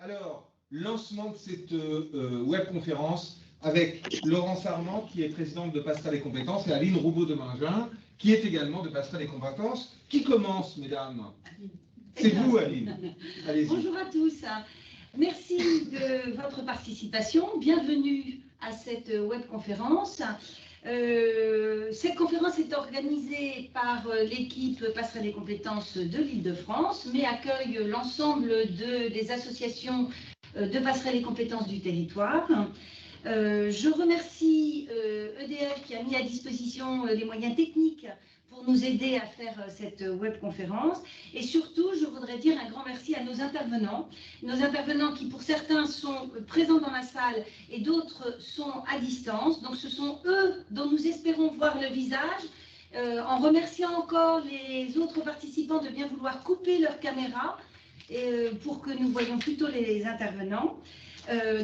Alors, lancement de cette webconférence avec Laurence Armand, qui est présidente de Passerelle et Compétences, et Aline Roubaud-Demingin, qui est également de Passerelle et Compétences. Qui commence, mesdames? C'est vous, Aline. Allez-y. Bonjour à tous. Merci de votre participation. Bienvenue à cette webconférence. Cette conférence est organisée par l'équipe Passerelle et Compétences de l'Île-de-France, mais accueille l'ensemble des associations de Passerelle et Compétences du territoire. Je remercie EDF qui a mis à disposition les moyens techniques pour nous aider à faire cette webconférence. Et surtout, je voudrais dire un grand merci à nos intervenants qui pour certains sont présents dans la salle et d'autres sont à distance. Donc ce sont eux dont nous espérons voir le visage, en remerciant encore les autres participants de bien vouloir couper leur caméra pour que nous voyions plutôt les intervenants.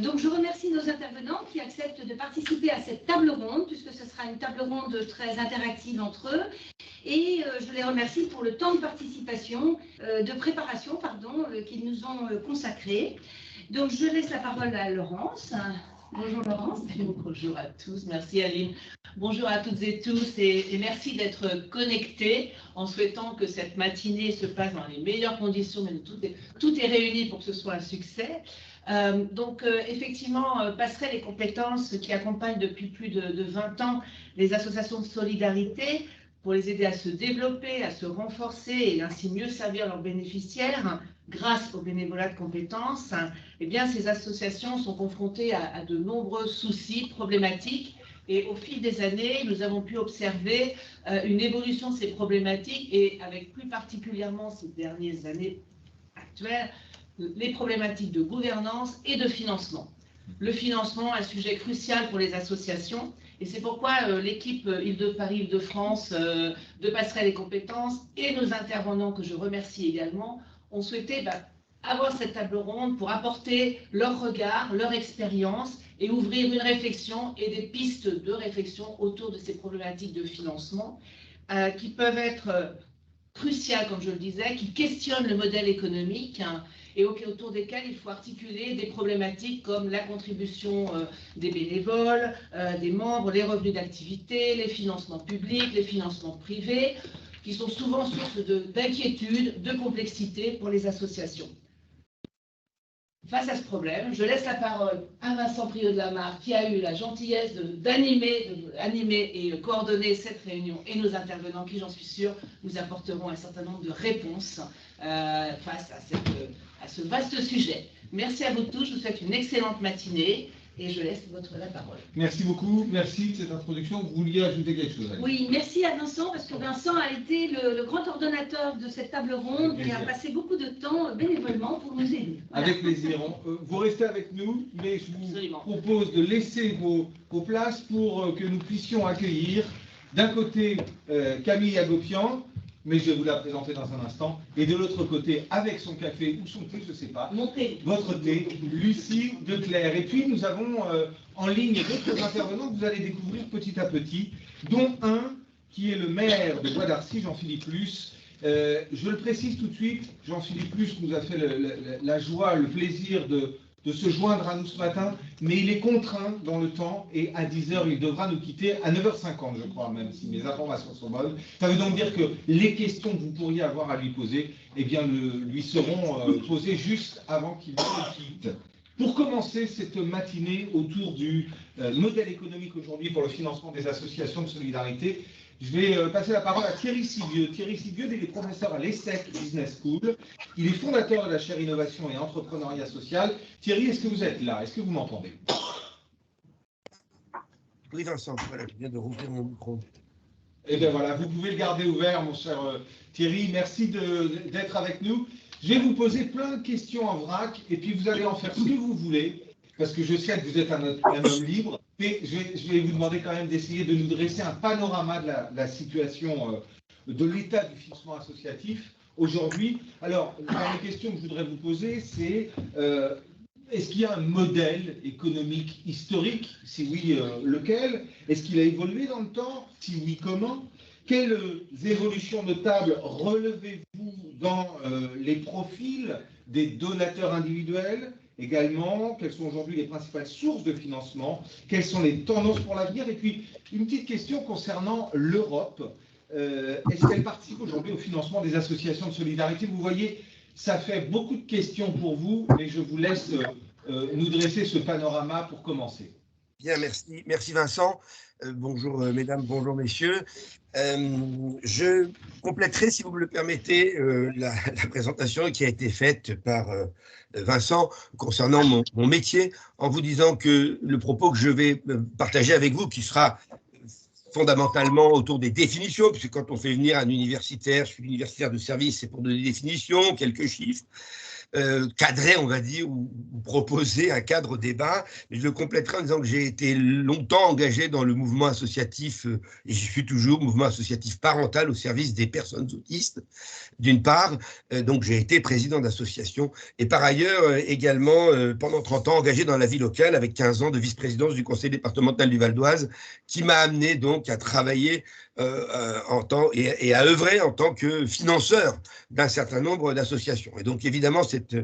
Donc je remercie nos intervenants qui acceptent de participer à cette table ronde, puisque ce sera une table ronde très interactive entre eux. Et je les remercie pour le temps de participation, de préparation, pardon, qu'ils nous ont consacré. Donc je laisse la parole à Laurence. Bonjour Laurence. Bonjour à tous, merci Aline. Bonjour à toutes et tous et merci d'être connectés en souhaitant que cette matinée se passe dans les meilleures conditions, mais tout est réuni pour que ce soit un succès. Effectivement, Passerelle et Compétences qui accompagne depuis plus de 20 ans les associations de solidarité pour les aider à se développer, à se renforcer et ainsi mieux servir leurs bénéficiaires grâce au bénévolat de compétences. Eh bien, ces associations sont confrontées à de nombreux soucis, problématiques. Et au fil des années, nous avons pu observer une évolution de ces problématiques et avec plus particulièrement ces dernières années actuelles, les problématiques de gouvernance et de financement. Le financement est un sujet crucial pour les associations et c'est pourquoi l'équipe Paris-Île-de-France de Passerelle et Compétences et nos intervenants que je remercie également ont souhaité avoir cette table ronde pour apporter leur regard, leur expérience et ouvrir une réflexion et des pistes de réflexion autour de ces problématiques de financement qui peuvent être cruciales, comme je le disais, qui questionnent le modèle économique et autour desquels il faut articuler des problématiques comme la contribution des bénévoles, des membres, les revenus d'activité, les financements publics, les financements privés, qui sont souvent source d'inquiétude, de complexité pour les associations. Face à ce problème, je laisse la parole à Vincent Priaud de la Mare, qui a eu la gentillesse d'animer et coordonner cette réunion, et nos intervenants qui, j'en suis sûre, nous apporteront un certain nombre de réponses face à ce vaste sujet. Merci à vous tous, je vous souhaite une excellente matinée. Et je laisse la parole. Merci beaucoup, merci de cette introduction. Vous vouliez ajouter quelque chose? Oui, merci à Vincent, parce que Vincent a été le grand ordonnateur de cette table ronde et a passé beaucoup de temps bénévolement pour nous aider. Voilà. Avec plaisir. Vous restez avec nous, mais je vous propose de laisser vos places pour que nous puissions accueillir d'un côté Camille Agopian, mais je vais vous la présenter dans un instant, et de l'autre côté, avec son café ou son thé, je ne sais pas, votre thé, Lucie Declercq. Et puis nous avons en ligne d'autres intervenants que vous allez découvrir petit à petit, dont un qui est le maire de Bois d'Arcy, Jean-Philippe Luce. Je le précise tout de suite, Jean-Philippe Luce nous a fait la joie, le plaisir de se joindre à nous ce matin, mais il est contraint dans le temps et à 10h, il devra nous quitter, à 9h50 je crois, même si mes informations sont bonnes. Ça veut donc dire que les questions que vous pourriez avoir à lui poser, eh bien, lui seront posées juste avant qu'il ne quitte. Pour commencer cette matinée autour du modèle économique aujourd'hui pour le financement des associations de solidarité, je vais passer la parole à Thierry Sivieux. Thierry Sivieux, il est professeur à l'ESSEC Business School. Il est fondateur de la chaire Innovation et Entrepreneuriat Social. Thierry, est-ce que vous êtes là? Est-ce que vous m'entendez? Oui, Vincent, voilà, je viens de rouvrir mon micro. Eh bien voilà, vous pouvez le garder ouvert, mon cher Thierry. Merci d'être avec nous. Je vais vous poser plein de questions en vrac et puis vous allez en faire ce que vous voulez, parce que je sais que vous êtes un homme libre. Mais je vais vous demander quand même d'essayer de nous dresser un panorama de la situation de l'état du financement associatif aujourd'hui. Alors, la première question que je voudrais vous poser, c'est est-ce qu'il y a un modèle économique historique? Si oui, lequel? Est-ce qu'il a évolué dans le temps? Si oui, comment? Quelles évolutions notables relevez-vous dans les profils des donateurs individuels également quelles sont aujourd'hui les principales sources de financement, quelles sont les tendances pour l'avenir, et puis une petite question concernant l'Europe. Est-ce qu'elle participe aujourd'hui au financement des associations de solidarité? Vous voyez, ça fait beaucoup de questions pour vous, mais je vous laisse nous dresser ce panorama pour commencer. Bien, merci. Merci Vincent. Bonjour mesdames, bonjour messieurs. Je compléterai, si vous me le permettez, la présentation qui a été faite par Vincent concernant mon métier, en vous disant que le propos que je vais partager avec vous, qui sera fondamentalement autour des définitions, puisque quand on fait venir un universitaire, je suis universitaire de service, c'est pour donner des définitions, quelques chiffres, cadrer, on va dire, ou proposer un cadre débat. Mais je le compléterai en disant que j'ai été longtemps engagé dans le mouvement associatif, et j'y suis toujours, mouvement associatif parental au service des personnes autistes, d'une part. Donc j'ai été président d'association, et par ailleurs également, pendant 30 ans, engagé dans la vie locale, avec 15 ans de vice-présidence du conseil départemental du Val d'Oise, qui m'a amené donc à travailler et à œuvrer en tant que financeur d'un certain nombre d'associations. Et donc, évidemment, cette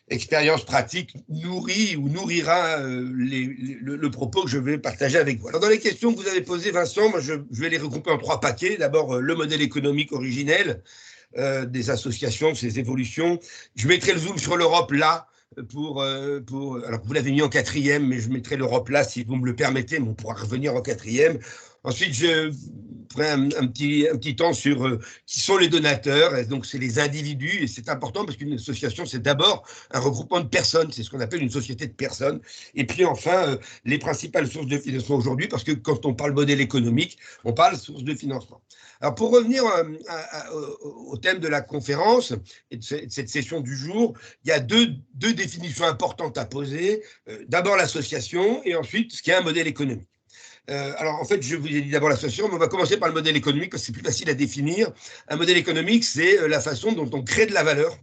expérience pratique nourrit ou nourrira le propos que je vais partager avec vous. Alors, dans les questions que vous avez posées, Vincent, moi, je vais les regrouper en 3 paquets. D'abord, le modèle économique originel des associations, ses évolutions. Je mettrai le zoom sur l'Europe là, alors vous l'avez mis en 4e, mais je mettrai l'Europe là, si vous me le permettez, mais on pourra revenir en 4e. Ensuite, je ferai un petit temps sur qui sont les donateurs. Et donc, c'est les individus, et c'est important parce qu'une association, c'est d'abord un regroupement de personnes. C'est ce qu'on appelle une société de personnes. Et puis, enfin, les principales sources de financement aujourd'hui, parce que quand on parle modèle économique, on parle sources de financement. Alors, pour revenir au thème de la conférence et de cette session du jour, il y a deux définitions importantes à poser. D'abord, l'association, et ensuite, ce qu'est un modèle économique. Alors, en fait, je vous ai dit d'abord l'association, mais on va commencer par le modèle économique parce que c'est plus facile à définir. Un modèle économique, c'est la façon dont on crée de la valeur,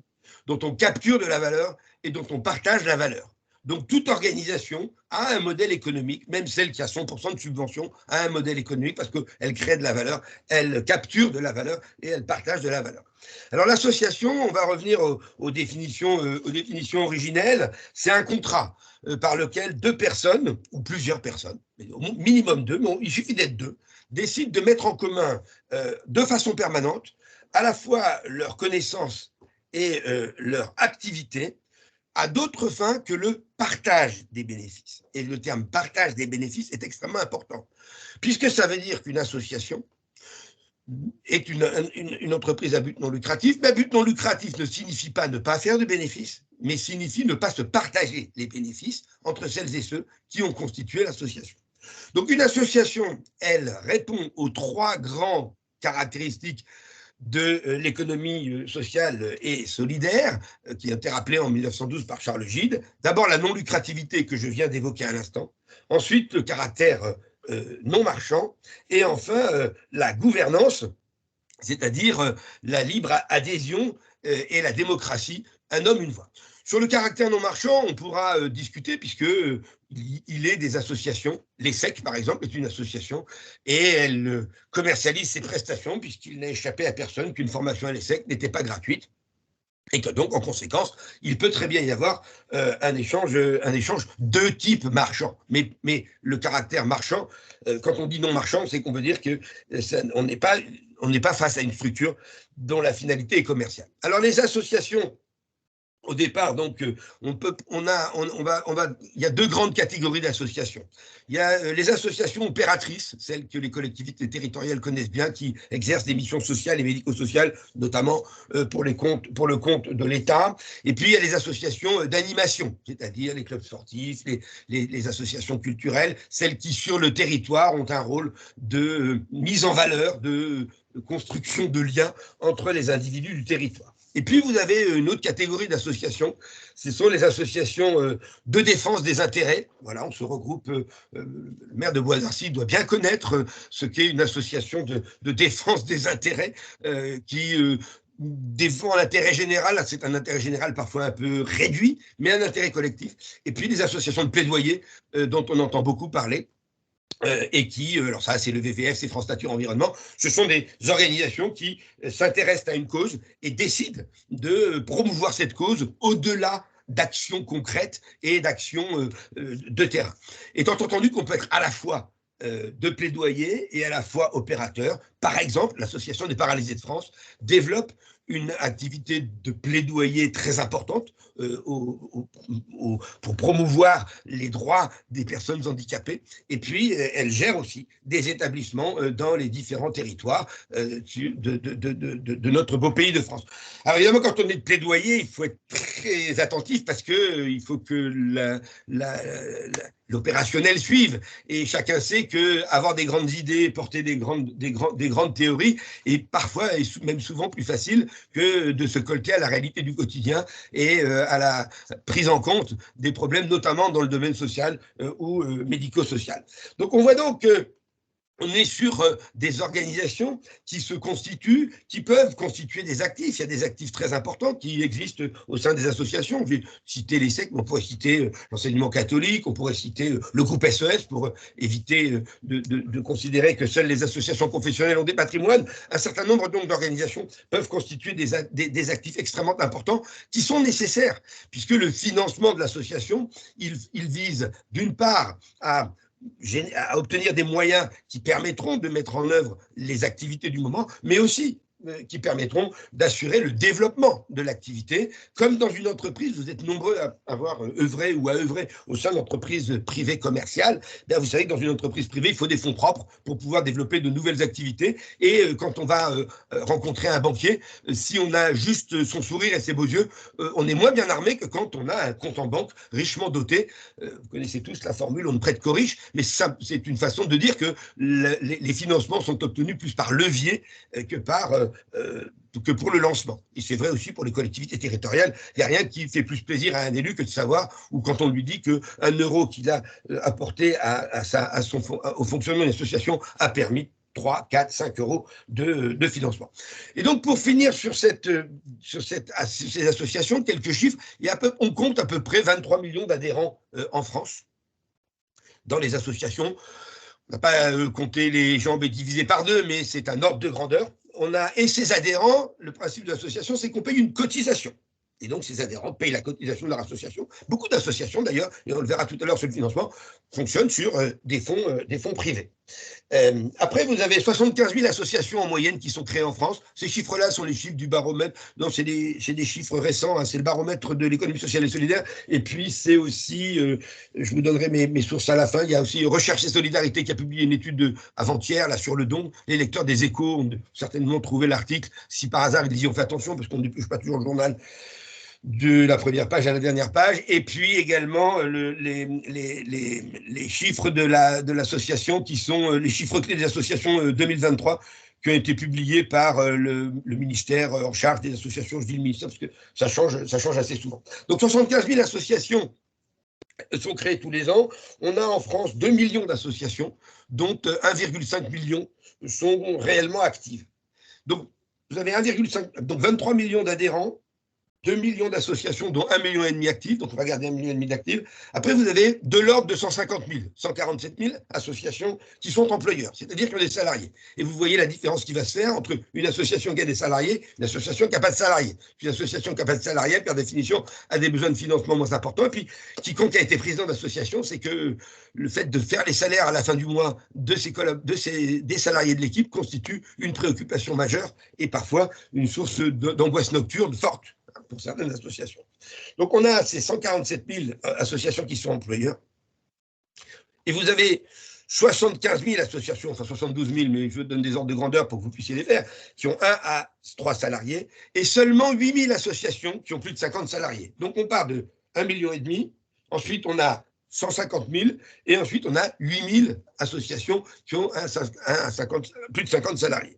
dont on capture de la valeur et dont on partage la valeur. Donc, toute organisation a un modèle économique, même celle qui a 100% de subvention a un modèle économique parce qu'elle crée de la valeur, elle capture de la valeur et elle partage de la valeur. Alors, l'association, on va revenir aux définitions originelles, c'est un contrat par lequel 2 personnes, ou plusieurs personnes, au minimum 2, mais il suffit d'être 2, décident de mettre en commun de façon permanente à la fois leur connaissance et leur activité à d'autres fins que le partage des bénéfices. Et le terme partage des bénéfices est extrêmement important, puisque ça veut dire qu'une association est une entreprise à but non lucratif. Mais à but non lucratif ne signifie pas ne pas faire de bénéfices, mais signifie ne pas se partager les bénéfices entre celles et ceux qui ont constitué l'association. Donc une association, elle répond aux 3 grandes caractéristiques de l'économie sociale et solidaire, qui a été rappelée en 1912 par Charles Gide. D'abord, la non-lucrativité que je viens d'évoquer à l'instant. Ensuite, le caractère non marchand. Et enfin, la gouvernance, c'est-à-dire la libre adhésion et la démocratie, un homme, une voix. Sur le caractère non marchand, on pourra discuter puisque il est des associations. L'ESSEC, par exemple, est une association et elle commercialise ses prestations puisqu'il n'a échappé à personne qu'une formation à l'ESSEC n'était pas gratuite et que donc, en conséquence, il peut très bien y avoir un échange de type marchand. Mais le caractère marchand, quand on dit non marchand, c'est qu'on veut dire que on n'est pas face à une structure dont la finalité est commerciale. Alors, les associations, au départ, donc, il y a 2 grandes catégories d'associations. Il y a les associations opératrices, celles que les collectivités territoriales connaissent bien, qui exercent des missions sociales et médico-sociales, notamment pour le compte de l'État. Et puis, il y a les associations d'animation, c'est-à-dire les clubs sportifs, les associations culturelles, celles qui, sur le territoire, ont un rôle de mise en valeur, de construction de liens entre les individus du territoire. Et puis, vous avez une autre catégorie d'associations, ce sont les associations de défense des intérêts. Voilà, on se regroupe, le maire de Bois-d'Arcy doit bien connaître ce qu'est une association de défense des intérêts qui défend l'intérêt général. C'est un intérêt général parfois un peu réduit, mais un intérêt collectif. Et puis, les associations de plaidoyer dont on entend beaucoup parler. Et qui, alors ça c'est le WWF, c'est France Nature Environnement, ce sont des organisations qui s'intéressent à une cause et décident de promouvoir cette cause au-delà d'actions concrètes et d'actions de terrain. Étant entendu qu'on peut être à la fois de plaidoyer et à la fois opérateur. Par exemple, l'Association des paralysés de France développe une activité de plaidoyer très importante pour promouvoir les droits des personnes handicapées. Et puis, elle gère aussi des établissements dans les différents territoires de notre beau pays de France. Alors évidemment, quand on est de plaidoyer, il faut être très attentif parce qu'il faut que l'opérationnel suive. Et chacun sait qu'avoir des grandes idées, porter des grandes théories est parfois et même souvent plus facile que de se colter à la réalité du quotidien et à la prise en compte des problèmes, notamment dans le domaine social ou médico-social. Donc on voit donc on est sur des organisations qui se constituent, qui peuvent constituer des actifs. Il y a des actifs très importants qui existent au sein des associations. Je vais citer les sectes, mais on pourrait citer l'enseignement catholique, on pourrait citer le groupe SES pour éviter de considérer que seules les associations confessionnelles ont des patrimoines. Un certain nombre donc d'organisations peuvent constituer des actifs extrêmement importants qui sont nécessaires, puisque le financement de l'association, il vise d'une part à obtenir des moyens qui permettront de mettre en œuvre les activités du moment, mais aussi qui permettront d'assurer le développement de l'activité. Comme dans une entreprise, vous êtes nombreux à avoir œuvré ou à œuvrer au sein d'entreprises privées commerciales. Bien, vous savez que dans une entreprise privée, il faut des fonds propres pour pouvoir développer de nouvelles activités. Et quand on va rencontrer un banquier, si on a juste son sourire et ses beaux yeux, on est moins bien armé que quand on a un compte en banque richement doté. Vous connaissez tous la formule « on ne prête qu'aux riches », mais c'est une façon de dire que les financements sont obtenus plus par levier que pour le lancement. Et c'est vrai aussi pour les collectivités territoriales. Il n'y a rien qui fait plus plaisir à un élu que de savoir, ou quand on lui dit qu'un euro qu'il a apporté au fonctionnement d'une association a permis 3, 4, 5 euros de financement. Et donc, pour finir sur ces associations, quelques chiffres, on compte à peu près 23 millions d'adhérents en France dans les associations. On n'a pas compté les jambes et divisé par deux, mais c'est un ordre de grandeur. Et ces adhérents, le principe de l'association, c'est qu'on paye une cotisation. Et donc, ces adhérents payent la cotisation de leur association. Beaucoup d'associations, d'ailleurs, et on le verra tout à l'heure sur le financement, fonctionnent sur des fonds privés. Après, vous avez 75 000 associations en moyenne qui sont créées en France. Ces chiffres-là sont les chiffres du baromètre. Non, c'est des chiffres récents. Hein, c'est le baromètre de l'économie sociale et solidaire. Et puis, c'est aussi, je vous donnerai mes sources à la fin, il y a aussi Recherche et Solidarité qui a publié une étude avant-hier là, sur le don. Les lecteurs des Échos ont certainement trouvé l'article. Si par hasard, ils disent, on fait attention parce qu'on ne dépêche pas toujours le journal de la première page à la dernière page, et puis également les chiffres de l'association qui sont les chiffres clés des associations 2023 qui ont été publiés par le ministère en charge des associations, je dis le ministère parce que ça change assez souvent. Donc 75 000 associations sont créées tous les ans. On a en France 2 millions d'associations, dont 1,5 million sont réellement actives. Donc vous avez 23 millions d'adhérents, 2 millions d'associations, dont 1,5 million actifs, donc on va garder 1,5 million d'actifs. Après, vous avez de l'ordre de 150 000, 147 000 associations qui sont employeurs, c'est-à-dire qui ont des salariés. Et vous voyez la différence qui va se faire entre une association qui a des salariés et une association qui n'a pas de salariés. Une association qui n'a pas de salariés, par définition, a des besoins de financement moins importants. Et puis, quiconque a été président d'association, c'est que le fait de faire les salaires à la fin du mois des salariés de l'équipe constitue une préoccupation majeure et parfois une source d'angoisse nocturne forte pour certaines associations. Donc, on a ces 147 000 associations qui sont employeurs. Et vous avez 75 000 associations, enfin 72 000, mais je vous donne des ordres de grandeur pour que vous puissiez les faire, qui ont 1 à 3 salariés, et seulement 8 000 associations qui ont plus de 50 salariés. Donc, on part de 1,5 million, ensuite on a 150 000, et ensuite on a 8 000 associations qui ont plus de 50 salariés.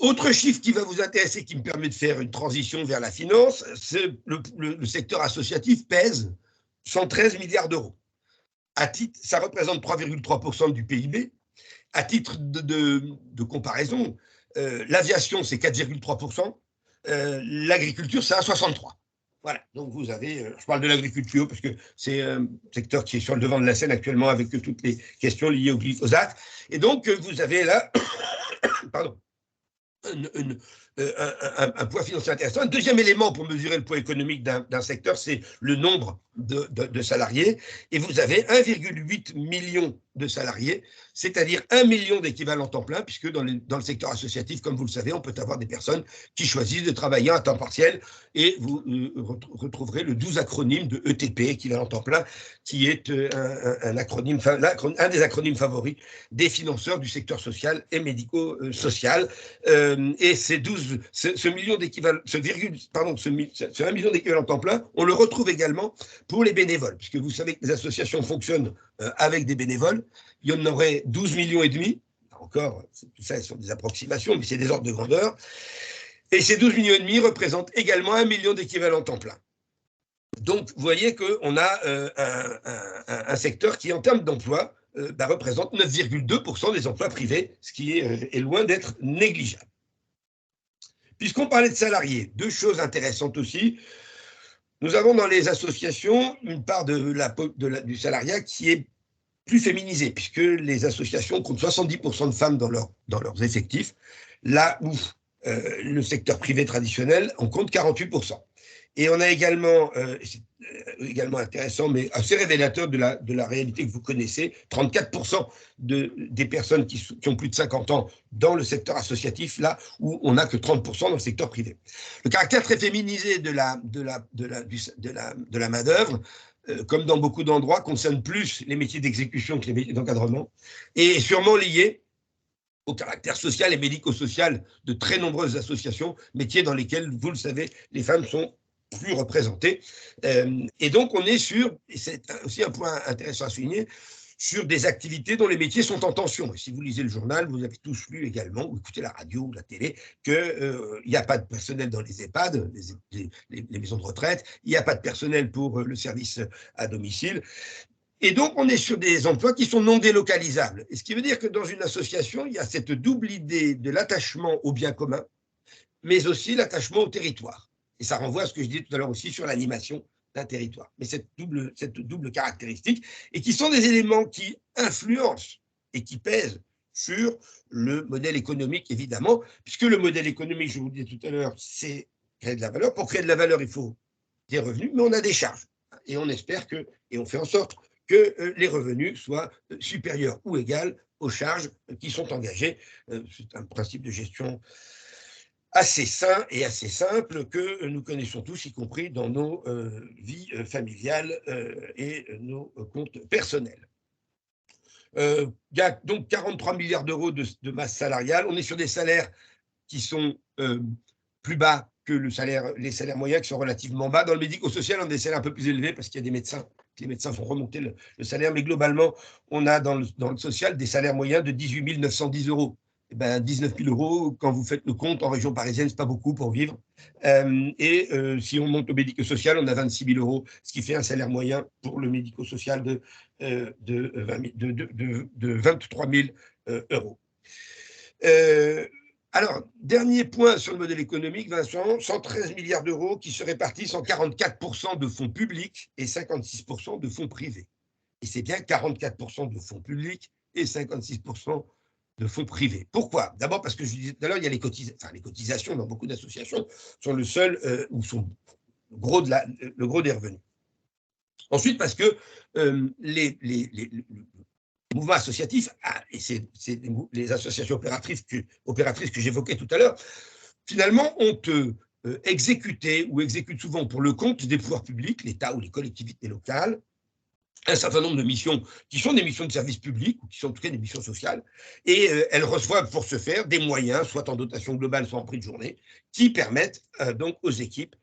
Autre chiffre qui va vous intéresser, qui me permet de faire une transition vers la finance, c'est le secteur associatif pèse 113 milliards d'euros. Ça représente 3,3% du PIB. À titre de comparaison, l'aviation, c'est 4,3%, l'agriculture, c'est 1,63%. Voilà, donc vous avez, je parle de l'agriculture parce que c'est un secteur qui est sur le devant de la scène actuellement avec toutes les questions liées au glyphosate. Et donc, vous avez là, pardon, un poids financier intéressant. Un deuxième élément pour mesurer le poids économique d'un secteur, c'est le nombre de salariés. Et vous avez 1,8 million de salariés, c'est-à-dire 1 million d'équivalents temps plein, puisque dans le secteur associatif, comme vous le savez, on peut avoir des personnes qui choisissent de travailler à temps partiel, et vous retrouverez le 12 acronyme de ETP, équivalent temps plein, qui est un des acronymes favoris des financeurs du secteur social et médico-social. Et ce 1 million d'équivalents temps plein, on le retrouve également pour les bénévoles, puisque vous savez que les associations fonctionnent avec des bénévoles. Il y en aurait 12 millions et demi. Encore, tout ça, ce sont des approximations, mais c'est des ordres de grandeur. Et ces 12 millions et demi représentent également 1 million d'équivalents temps plein. Donc, vous voyez qu'on a un secteur qui, en termes d'emploi, représente 9,2% des emplois privés, ce qui est loin d'être négligeable. Puisqu'on parlait de salariés, deux choses intéressantes aussi. Nous avons dans les associations une part du salariat qui est plus féminisée, puisque les associations comptent 70% de femmes dans leurs effectifs, là où le secteur privé traditionnel en compte 48%. Et on a également, c'est également intéressant, mais assez révélateur de la réalité que vous connaissez, 34% des personnes qui ont plus de 50 ans dans le secteur associatif, là où on n'a que 30% dans le secteur privé. Le caractère très féminisé de la main-d'œuvre, comme dans beaucoup d'endroits, concerne plus les métiers d'exécution que les métiers d'encadrement, et est sûrement lié au caractère social et médico-social de très nombreuses associations, métiers dans lesquels, vous le savez, les femmes sont plus représentées. Et donc, on est sur, et c'est aussi un point intéressant à souligner, sur des activités dont les métiers sont en tension. Et si vous lisez le journal, vous avez tous lu également, ou écoutez la radio ou la télé, qu'il n'y a pas de personnel dans les EHPAD, les maisons de retraite, il n'y a pas de personnel pour le service à domicile. Et donc, on est sur des emplois qui sont non délocalisables. Et ce qui veut dire que dans une association, il y a cette double idée de l'attachement au bien commun, mais aussi l'attachement au territoire. Et ça renvoie à ce que je disais tout à l'heure aussi sur l'animation d'un territoire. Mais cette double caractéristique, et qui sont des éléments qui influencent et qui pèsent sur le modèle économique, évidemment, puisque le modèle économique, je vous le disais tout à l'heure, c'est créer de la valeur. Pour créer de la valeur, il faut des revenus, mais on a des charges. Et on espère et on fait en sorte que les revenus soient supérieurs ou égaux aux charges qui sont engagées. C'est un principe de gestion assez sain et assez simple que nous connaissons tous, y compris dans nos vies familiales et nos comptes personnels. Il y a donc 43 milliards d'euros de masse salariale. On est sur des salaires qui sont plus bas que les salaires moyens, qui sont relativement bas. Dans le médico-social, on a des salaires un peu plus élevés parce qu'il y a des médecins. Les médecins font remonter le salaire, mais globalement, on a dans le social des salaires moyens de 18 910 euros. 19 000 euros, quand vous faites le compte en région parisienne, ce n'est pas beaucoup pour vivre. Si on monte au médico-social, on a 26 000 euros, ce qui fait un salaire moyen pour le médico-social de 23 000 euros. Alors, dernier point sur le modèle économique, Vincent, 113 milliards d'euros qui se répartissent en 44% de fonds publics et 56% de fonds privés. Et c'est bien 44% de fonds publics et 56% de fonds privés. Pourquoi? D'abord parce que je disais tout à l'heure, il y a les cotisations dans beaucoup d'associations sont le seul ou sont le gros des revenus. Ensuite, parce que les mouvements associatifs, et c'est les associations opératrices que j'évoquais tout à l'heure, finalement ont exécuté ou exécutent souvent pour le compte des pouvoirs publics, l'État ou les collectivités locales, un certain nombre de missions qui sont des missions de service public ou qui sont en tout cas des missions sociales, et elles reçoivent pour ce faire des moyens, soit en dotation globale, soit en prix de journée, qui permettent donc aux équipes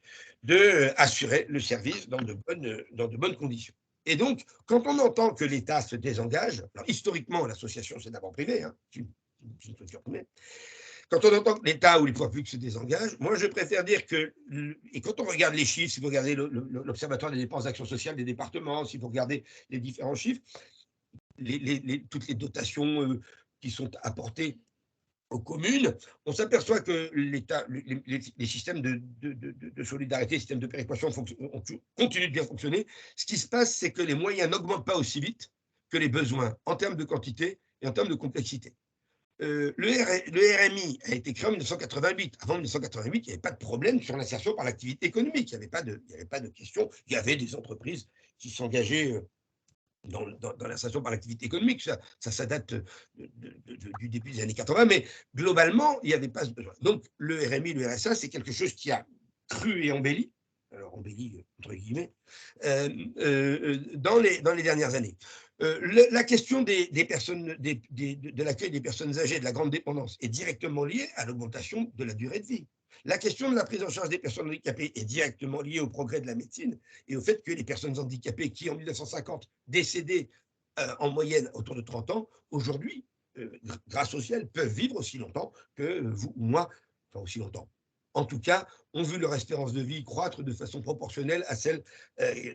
d'assurer le service dans de bonnes conditions. Et donc, quand on entend que l'État se désengage, alors historiquement, l'association, c'est d'abord privé, c'est une structure privée. Quand on entend que l'État ou les pouvoirs publics se désengagent, moi, je préfère dire que, et quand on regarde les chiffres, si vous regardez l'Observatoire des dépenses d'action sociale des départements, si vous regardez les différents chiffres, toutes les dotations qui sont apportées aux communes, on s'aperçoit que l'État, les systèmes de solidarité, les systèmes de péréquation continuent de bien fonctionner. Ce qui se passe, c'est que les moyens n'augmentent pas aussi vite que les besoins en termes de quantité et en termes de complexité. le RMI a été créé en 1988. Avant 1988, il n'y avait pas de problème sur l'insertion par l'activité économique. Il n'y avait pas de question. Il y avait des entreprises qui s'engageaient dans l'insertion par l'activité économique. Ça date du début des années 80, mais globalement, il n'y avait pas ce besoin. Donc, le RMI, le RSA, c'est quelque chose qui a cru et embelli, alors embelli entre guillemets, dans les dernières années. La question de l'accueil des personnes âgées et de la grande dépendance est directement liée à l'augmentation de la durée de vie. La question de la prise en charge des personnes handicapées est directement liée au progrès de la médecine et au fait que les personnes handicapées qui, en 1950, décédaient en moyenne autour de 30 ans, aujourd'hui, grâce au ciel, peuvent vivre aussi longtemps que vous ou moi, enfin aussi longtemps. En tout cas, ont vu leur espérance de vie croître de façon proportionnelle à celle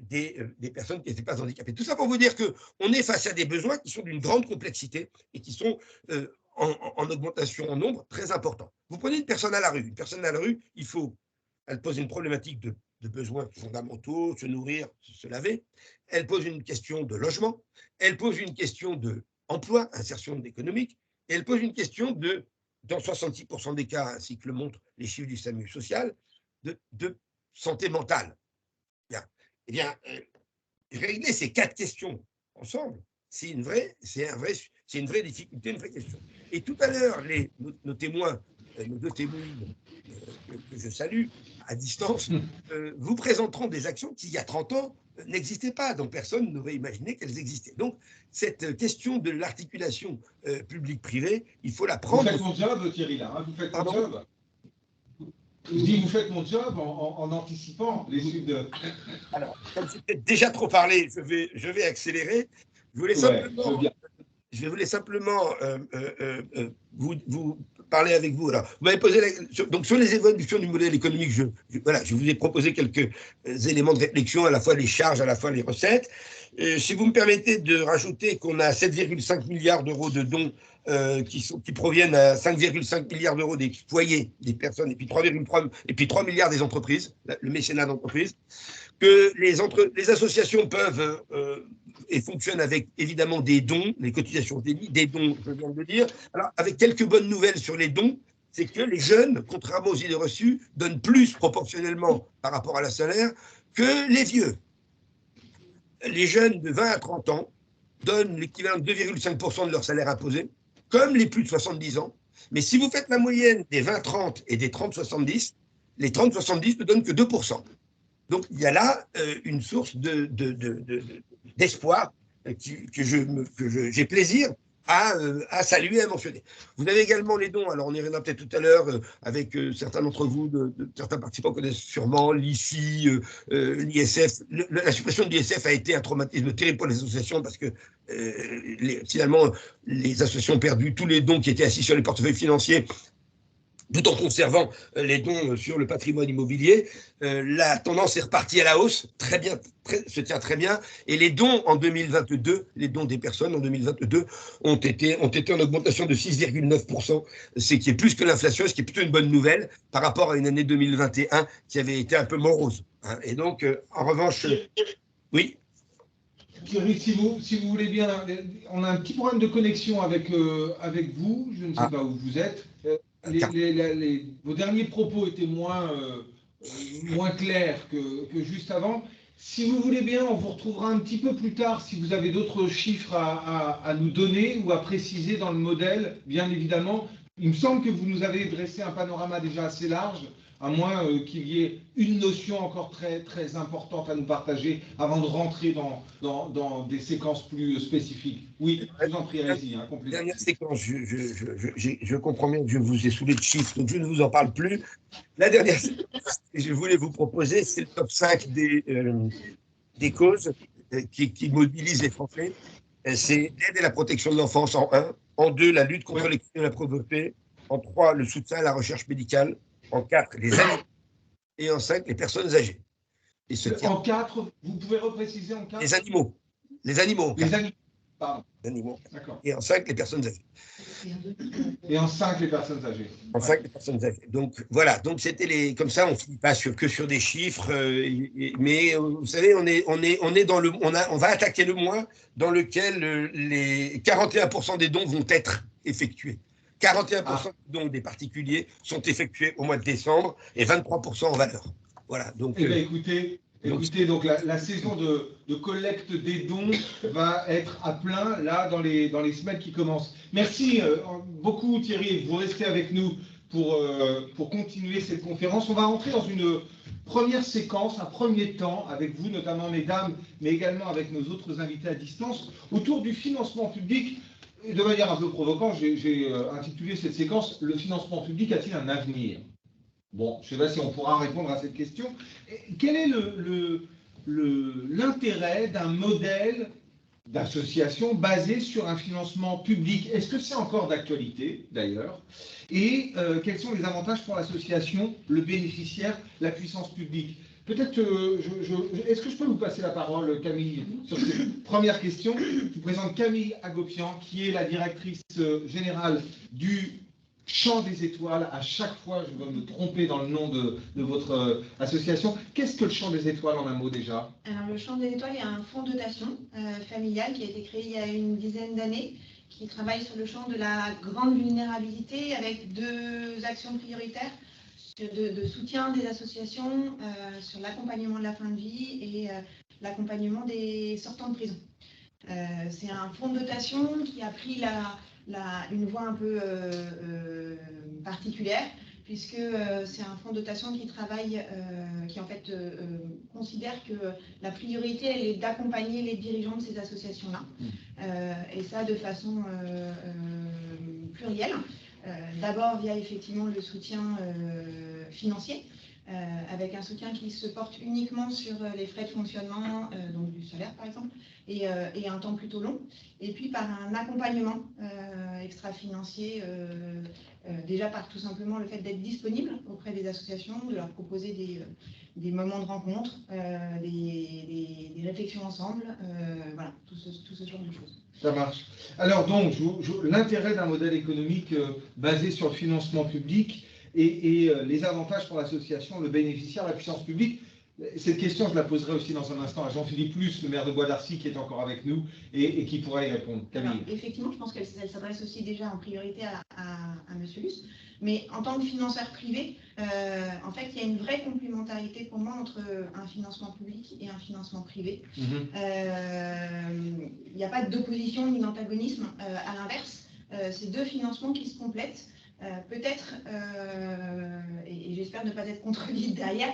des personnes qui n'étaient pas handicapées. Tout ça pour vous dire qu'on est face à des besoins qui sont d'une grande complexité et qui sont en augmentation en nombre très important. Vous prenez une personne à la rue. Une personne à la rue, elle pose une problématique de besoins fondamentaux, se nourrir, se laver. Elle pose une question de logement. Elle pose une question d'emploi, insertion économique. Et elle pose une question dans 66% des cas, ainsi que le montrent les chiffres du SAMU social, de santé mentale. Bien. Eh bien, régler ces 4 questions ensemble, c'est une vraie difficulté, une vraie question. Et tout à l'heure, nos témoins, nos 2 témoins que je salue à distance, vous présenteront des actions qui, il y a 30 ans, n'existaient pas, dont personne n'aurait imaginé qu'elles existaient. Donc, cette question de l'articulation publique-privée, il faut la prendre. Vous faites mon job, Thierry, là. Hein, vous faites mon job. Je dis, vous faites mon job en anticipant les suites de... Alors, comme j'ai peut-être déjà trop parlé, je vais accélérer. Je vais vous simplement vous parler avec vous. Alors, vous m'avez posé donc sur les évolutions du modèle économique, je vous ai proposé quelques éléments de réflexion, à la fois les charges, à la fois les recettes. Si vous me permettez de rajouter qu'on a 7,5 milliards d'euros de dons qui proviennent à 5,5 milliards d'euros des foyers, des personnes, et puis 3 milliards des entreprises, le mécénat d'entreprise, que les associations peuvent et fonctionnent avec évidemment des dons, les cotisations des dons, je viens de le dire. Alors, avec quelques bonnes nouvelles sur les dons, c'est que les jeunes, contrairement aux idées reçues, donnent plus proportionnellement par rapport à leur salaire que les vieux. Les jeunes de 20 à 30 ans donnent l'équivalent de 2,5% de leur salaire imposé, comme les plus de 70 ans. Mais si vous faites la moyenne des 20-30 et des 30-70, les 30-70 ne donnent que 2%. Donc, il y a là une source d'espoir que j'ai plaisir à saluer, à mentionner. Vous avez également les dons, alors on y reviendra peut-être tout à l'heure avec certains d'entre vous, certains participants connaissent sûrement l'ICI, l'ISF. La suppression de l'ISF a été un traumatisme terrible pour les associations parce que finalement, les associations ont perdu tous les dons qui étaient assis sur les portefeuilles financiers, tout en conservant les dons sur le patrimoine immobilier. La tendance est repartie à la hausse, très bien, se tient très bien, et les dons en 2022, les dons des personnes en 2022 ont été en augmentation de 6,9%, ce qui est plus que l'inflation, ce qui est plutôt une bonne nouvelle par rapport à une année 2021 qui avait été un peu morose. Hein. Et donc, en revanche, oui. Thierry, si vous voulez bien, on a un petit problème de connexion avec vous, je ne sais pas où vous êtes. Vos derniers propos étaient moins clairs que juste avant. Si vous voulez bien, on vous retrouvera un petit peu plus tard si vous avez d'autres chiffres à nous donner ou à préciser dans le modèle, bien évidemment. Il me semble que vous nous avez dressé un panorama déjà assez large, à moins qu'il y ait une notion encore très, très importante à nous partager avant de rentrer dans des séquences plus spécifiques. Oui, je vous en prie, allez-y. Dernière séquence, je comprends bien que je vous ai saoulé de chiffres, donc je ne vous en parle plus. La dernière séquence que je voulais vous proposer, c'est le top 5 des causes qui mobilisent les Français. C'est l'aide et la protection de l'enfance en 1, en 2, la lutte contre l'exclusion et la pauvreté, en 3, le soutien à la recherche médicale, en 4, les animaux, et en 5, les personnes âgées. Et en 4, vous pouvez repréciser en 4 Les animaux. Les animaux. Pardon. Les animaux. D'accord. Et en 5, les personnes âgées. Et en 5, les personnes âgées. En 5, les personnes âgées. Donc, voilà. Donc, c'était comme ça, on ne finit pas que sur des chiffres. Mais, vous savez, on va attaquer le mois dans lequel les 41% des dons vont être effectués. 41% donc des particuliers sont effectués au mois de décembre et 23% en valeur. Voilà. Donc, eh bien, écoutez, donc la saison de collecte des dons va être à plein là dans les semaines qui commencent. Merci beaucoup Thierry, vous restez avec nous pour continuer cette conférence. On va rentrer dans une première séquence, un premier temps avec vous, notamment mesdames, mais également avec nos autres invités à distance, autour du financement public. Et de manière un peu provocante, j'ai intitulé cette séquence « Le financement public a-t-il un avenir ?» Bon, je ne sais pas si on pourra répondre à cette question. Quel est l'intérêt d'un modèle d'association basé sur un financement public? Est-ce que c'est encore d'actualité, d'ailleurs? Et quels sont les avantages pour l'association, le bénéficiaire, la puissance publique? Peut-être, est-ce que je peux vous passer la parole, Camille, sur cette première question? Je vous présente Camille Agopian, qui est la directrice générale du Champ des Étoiles. À chaque fois, je vais me tromper dans le nom de votre association. Qu'est-ce que le Champ des Étoiles en un mot déjà? Alors, le Champ des Étoiles est un fonds de dotation familial qui a été créé il y a une dizaine d'années, qui travaille sur le champ de la grande vulnérabilité avec 2 actions prioritaires de soutien des associations sur l'accompagnement de la fin de vie et l'accompagnement des sortants de prison. C'est un fonds de dotation qui a pris une voie un peu particulière, puisque c'est un fonds de dotation qui travaille, qui en fait considère que la priorité elle est d'accompagner les dirigeants de ces associations-là, et ça de façon plurielle. D'abord via effectivement le soutien financier, avec un soutien qui se porte uniquement sur les frais de fonctionnement, donc du salaire par exemple, et un temps plutôt long, et puis par un accompagnement extra-financier, déjà par tout simplement le fait d'être disponible auprès des associations, de leur proposer des moments de rencontre, des réflexions ensemble, voilà, tout ce genre de choses. Ça marche. Alors donc, l'intérêt d'un modèle économique basé sur le financement public et les avantages pour l'association, le bénéficiaire, la puissance publique. Cette question, je la poserai aussi dans un instant à Jean-Philippe Luce, le maire de Bois d'Arcy, qui est encore avec nous et qui pourra y répondre. Camille. Alors, effectivement, je pense qu'elle s'adresse aussi déjà en priorité à M. Luce. Mais en tant que financeur privé, en fait, il y a une vraie complémentarité pour moi entre un financement public et un financement privé. Il n'y a pas d'opposition ni d'antagonisme. À l'inverse, c'est 2 financements qui se complètent. Peut-être, et j'espère ne pas être contredite derrière,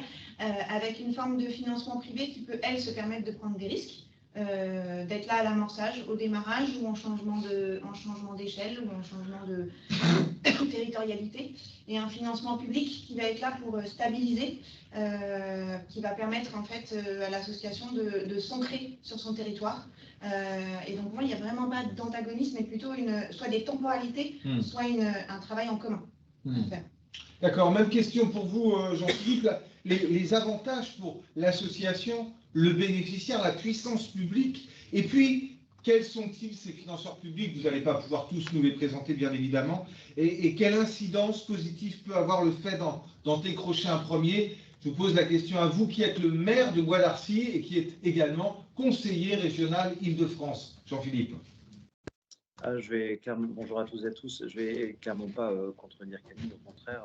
avec une forme de financement privé qui peut, elle, se permettre de prendre des risques, d'être là à l'amorçage, au démarrage, ou en changement d'échelle, ou en changement de territorialité, et un financement public qui va être là pour stabiliser, qui va permettre en fait à l'association de s'ancrer sur son territoire. Et donc moi, il n'y a vraiment pas d'antagonisme, mais plutôt soit des temporalités, soit un travail en commun. D'accord, même question pour vous, Jean-Philippe. Les avantages pour l'association, le bénéficiaire, la puissance publique, et puis quels sont-ils ces financeurs publics? Vous n'allez pas pouvoir tous nous les présenter, bien évidemment, et quelle incidence positive peut avoir le fait d'en décrocher un premier? Je vous pose la question à vous qui êtes le maire de Bois d'Arcy et qui êtes également conseiller régional Île-de-France. Jean-Philippe. Bonjour à tous et à tous. Je vais clairement pas contredire Camille, au contraire.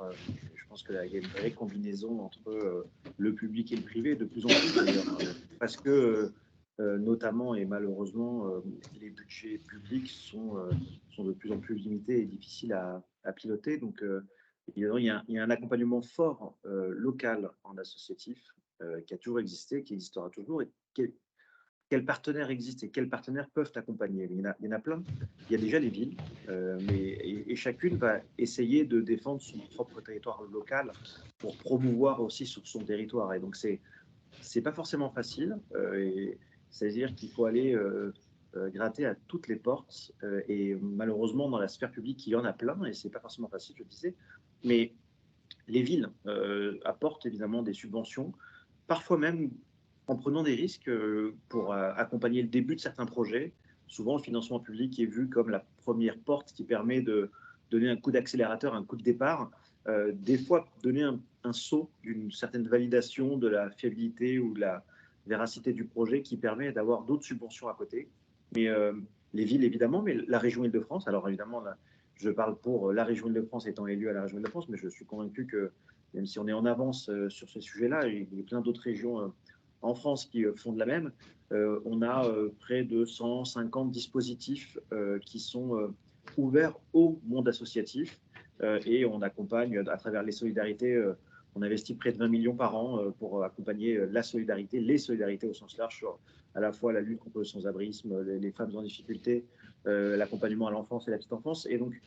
Je pense qu'il y a une vraie combinaison entre le public et le privé, de plus en plus d'ailleurs, parce que notamment et malheureusement, les budgets publics sont de plus en plus limités et difficiles à piloter. Donc, évidemment, il y a un accompagnement fort local en associatif qui a toujours existé, qui existera toujours, et quels partenaires existent et quels partenaires peuvent accompagner. Il y en a plein. Il y a déjà les villes, et chacune va essayer de défendre son propre territoire local pour promouvoir aussi sur son territoire. Et donc, c'est pas forcément facile. C'est-à-dire qu'il faut aller gratter à toutes les portes. Et malheureusement, dans la sphère publique, il y en a plein, et c'est pas forcément facile, je disais. Mais les villes apportent évidemment des subventions, parfois même en prenant des risques pour accompagner le début de certains projets. Souvent, le financement public est vu comme la première porte qui permet de donner un coup d'accélérateur, un coup de départ. Des fois, donner un saut d'une certaine validation de la fiabilité ou de la véracité du projet qui permet d'avoir d'autres subventions à côté. Mais les villes, évidemment, mais la région Île-de-France, alors évidemment, là, Je parle pour la région Île-de-France étant élu à la région Île-de-France, mais je suis convaincu que même si on est en avance sur ce sujet-là, il y a plein d'autres régions en France qui font de la même. On a près de 150 dispositifs qui sont ouverts au monde associatif et on accompagne à travers les solidarités. On investit près de 20 millions par an pour accompagner la solidarité, les solidarités au sens large sur à la fois la lutte contre le sans-abrisme, les femmes en difficulté, l'accompagnement à l'enfance et la petite enfance. Et donc,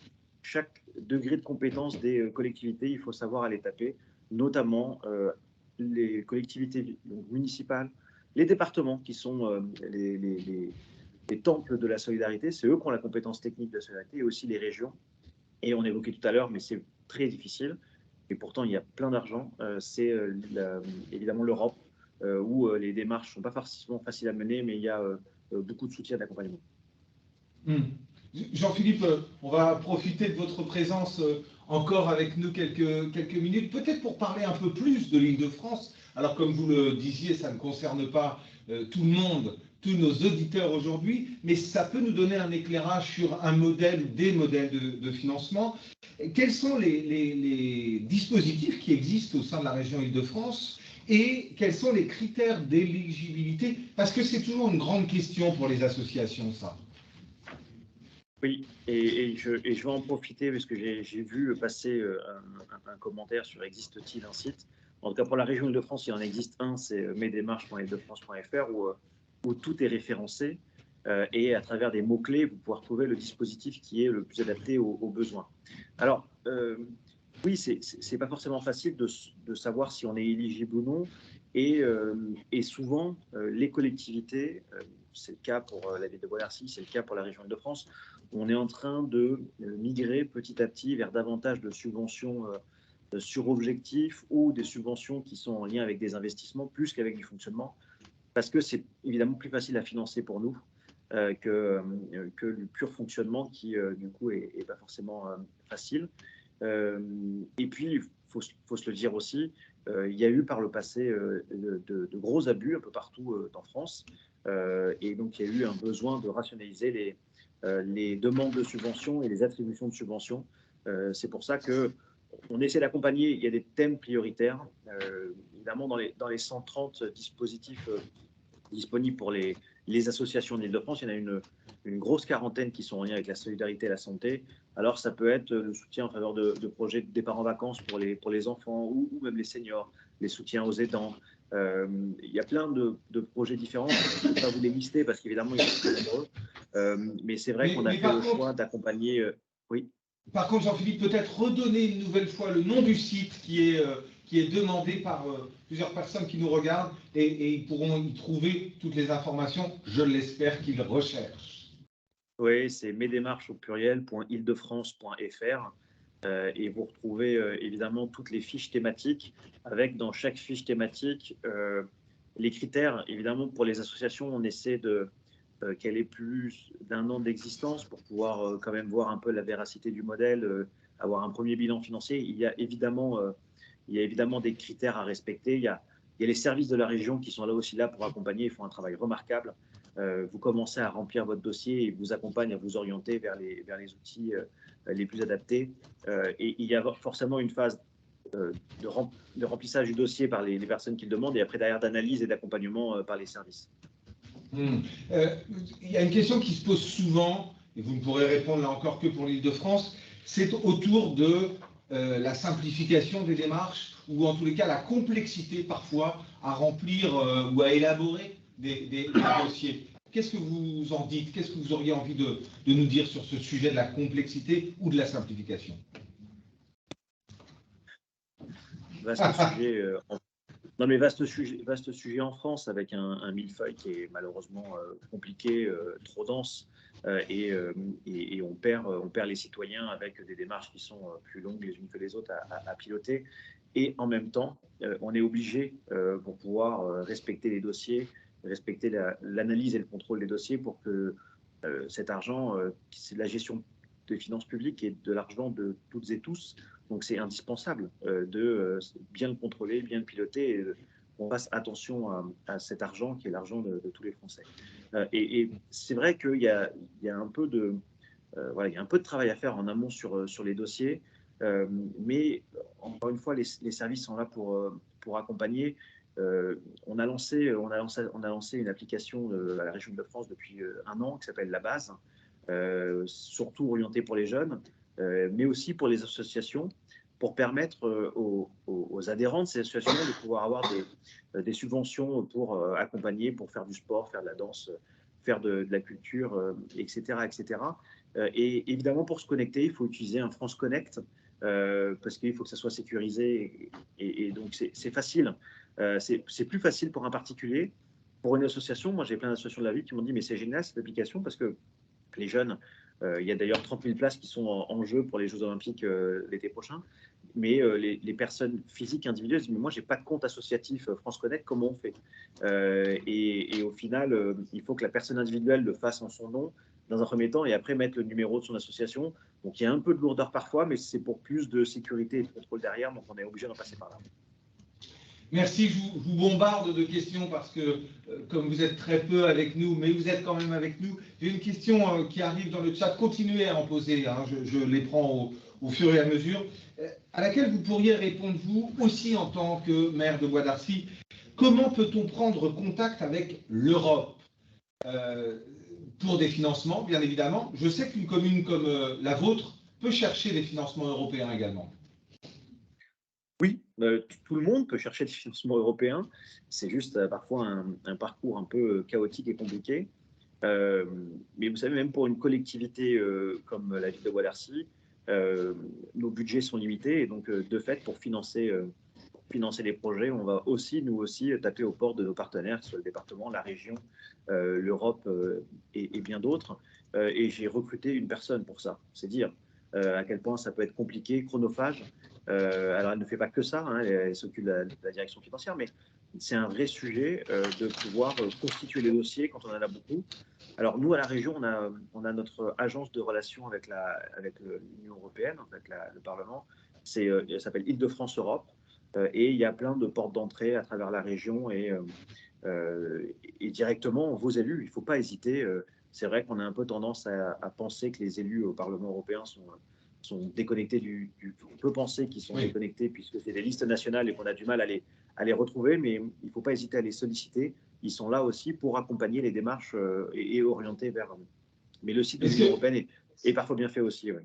chaque degré de compétence des collectivités, il faut savoir aller taper, notamment les collectivités municipales, les départements qui sont les temples de la solidarité, c'est eux qui ont la compétence technique de la solidarité, et aussi les régions. Et on évoquait tout à l'heure, mais c'est très difficile, et pourtant il y a plein d'argent, c'est évidemment l'Europe, où les démarches ne sont pas forcément faciles à mener, mais il y a beaucoup de soutien d'accompagnement. Jean-Philippe, on va profiter de votre présence encore avec nous quelques minutes, peut-être pour parler un peu plus de l'Île-de-France. Alors, comme vous le disiez, ça ne concerne pas tout le monde, tous nos auditeurs aujourd'hui, mais ça peut nous donner un éclairage sur un modèle ou des modèles de financement. Quels sont les dispositifs qui existent au sein de la région Île-de-France et quels sont les critères d'éligibilité? Parce que c'est toujours une grande question pour les associations, ça. Oui, et je vais en profiter parce que j'ai vu passer un commentaire sur existe-t-il un site. En tout cas, pour la région Île-de-France, il en existe un, c'est mesdémarches.île-de-france.fr où tout est référencé et à travers des mots-clés, vous pouvez retrouver le dispositif qui est le plus adapté aux besoins. Alors, oui, c'est pas forcément facile de savoir si on est éligible ou non. Et souvent, les collectivités, c'est le cas pour la ville de Bois-d'Arcy, c'est le cas pour la région Île-de-France, on est en train de migrer petit à petit vers davantage de subventions sur objectif ou des subventions qui sont en lien avec des investissements plus qu'avec du fonctionnement, parce que c'est évidemment plus facile à financer pour nous que le pur fonctionnement qui, du coup, est pas forcément facile. Et puis, il faut se le dire aussi, il y a eu par le passé de gros abus un peu partout en France. Et donc, il y a eu un besoin de rationaliser les demandes de subventions et les attributions de subventions. C'est pour ça qu'on essaie d'accompagner, il y a des thèmes prioritaires. Évidemment, dans les 130 dispositifs disponibles pour les associations d'Île-de-France, il y en a une grosse quarantaine qui sont en lien avec la solidarité et la santé. Alors, ça peut être le soutien en faveur de projets de départ en vacances pour les enfants ou même les seniors, les soutiens aux aidants. Il y a plein de projets différents. Je ne vais pas vous les lister parce qu'évidemment, ils sont très nombreux. Mais c'est vrai qu'on a fait le choix d'accompagner. Oui. Par contre, Jean-Philippe, peut-être redonner une nouvelle fois le nom du site qui est demandé par plusieurs personnes qui nous regardent et ils pourront y trouver toutes les informations, je l'espère, qu'ils recherchent. Oui, c'est mesdémarches au pluriel.île-de-france.fr et vous retrouvez évidemment toutes les fiches thématiques avec dans chaque fiche thématique les critères. Évidemment, pour les associations, on essaie qu'elle ait plus d'un an d'existence pour pouvoir quand même voir un peu la véracité du modèle, avoir un premier bilan financier. Il y a évidemment des critères à respecter. Il y a les services de la région qui sont là aussi pour accompagner. Ils font un travail remarquable. Vous commencez à remplir votre dossier et ils vous accompagnent à vous orienter vers les outils les plus adaptés. Et il y a forcément une phase de remplissage du dossier par les personnes qui le demandent et après derrière d'analyse et d'accompagnement par les services. Il y a une question qui se pose souvent, et vous ne pourrez répondre là encore que pour l'Île-de-France, c'est autour de la simplification des démarches, ou en tous les cas la complexité parfois à remplir ou à élaborer des dossiers. Qu'est-ce que vous en dites? Qu'est-ce que vous auriez envie de nous dire sur ce sujet de la complexité ou de la simplification? Vaste sujet en France avec un millefeuille qui est malheureusement compliqué, trop dense et on perd les citoyens avec des démarches qui sont plus longues les unes que les autres à piloter. Et en même temps, on est obligé pour pouvoir respecter les dossiers, respecter l'analyse et le contrôle des dossiers pour que cet argent, c'est de la gestion des finances publiques et de l'argent de toutes et tous. Donc, c'est indispensable de bien le contrôler, bien le piloter et qu'on fasse attention à cet argent qui est l'argent de tous les Français. Et c'est vrai qu'il y a un peu voilà, il y a un peu de travail à faire en amont sur les dossiers, mais encore une fois, les services sont là pour accompagner. On a lancé une application à la région de France depuis 1 an qui s'appelle La Base, surtout orientée pour les jeunes, mais aussi pour les associations, pour permettre aux adhérents de ces associations de pouvoir avoir des subventions pour accompagner, pour faire du sport, faire de la danse, faire de la culture, etc., etc. Et évidemment, pour se connecter, il faut utiliser un France Connect, parce qu'il faut que ça soit sécurisé. Et donc, c'est facile. C'est plus facile pour un particulier. Pour une association, moi, j'ai plein d'associations de la ville qui m'ont dit, mais c'est génial cette application, parce que les jeunes, il y a d'ailleurs 30 000 places qui sont en jeu pour les Jeux Olympiques l'été prochain. Mais les personnes physiques individuelles disent, mais moi, je n'ai pas de compte associatif France Connect, comment on fait? Et au final, il faut que la personne individuelle le fasse en son nom, dans un premier temps, et après mettre le numéro de son association. Donc, il y a un peu de lourdeur parfois, mais c'est pour plus de sécurité et de contrôle derrière, donc on est obligé d'en passer par là. Merci, je vous bombarde de questions parce que, comme vous êtes très peu avec nous, mais vous êtes quand même avec nous, j'ai une question qui arrive dans le chat. Continuez à en poser, hein, je les prends au fur et à mesure, à laquelle vous pourriez répondre, vous aussi en tant que maire de Bois d'Arcy. Comment peut-on prendre contact avec l'Europe pour des financements, bien évidemment? Je sais qu'une commune comme la vôtre peut chercher des financements européens également. Oui, tout le monde peut chercher des financements européens. C'est juste parfois un parcours un peu chaotique et compliqué. Mais vous savez, même pour une collectivité comme la ville de Bois d'Arcy, nos budgets sont limités. Et donc, de fait, pour financer les projets, on va aussi, nous aussi, taper aux portes de nos partenaires, que ce soit le département, la région, l'Europe et bien d'autres. Et j'ai recruté une personne pour ça. C'est dire à quel point ça peut être compliqué, chronophage. Alors, elle ne fait pas que ça, hein, elle s'occupe de la direction financière, mais c'est un vrai sujet de pouvoir constituer les dossiers quand on en a beaucoup. Alors, nous, à la région, on a notre agence de relations avec l'Union européenne, avec le Parlement. Elle s'appelle Île-de-France Europe. Et il y a plein de portes d'entrée à travers la région et directement vos élus. Il ne faut pas hésiter. C'est vrai qu'on a un peu tendance à penser que les élus au Parlement européen sont déconnectés on peut penser qu'ils sont déconnectés puisque c'est des listes nationales et qu'on a du mal à les retrouver, mais il ne faut pas hésiter à les solliciter. Ils sont là aussi pour accompagner les démarches et orienter vers. Mais le site de l'Union européenne est parfois bien fait aussi. Ouais.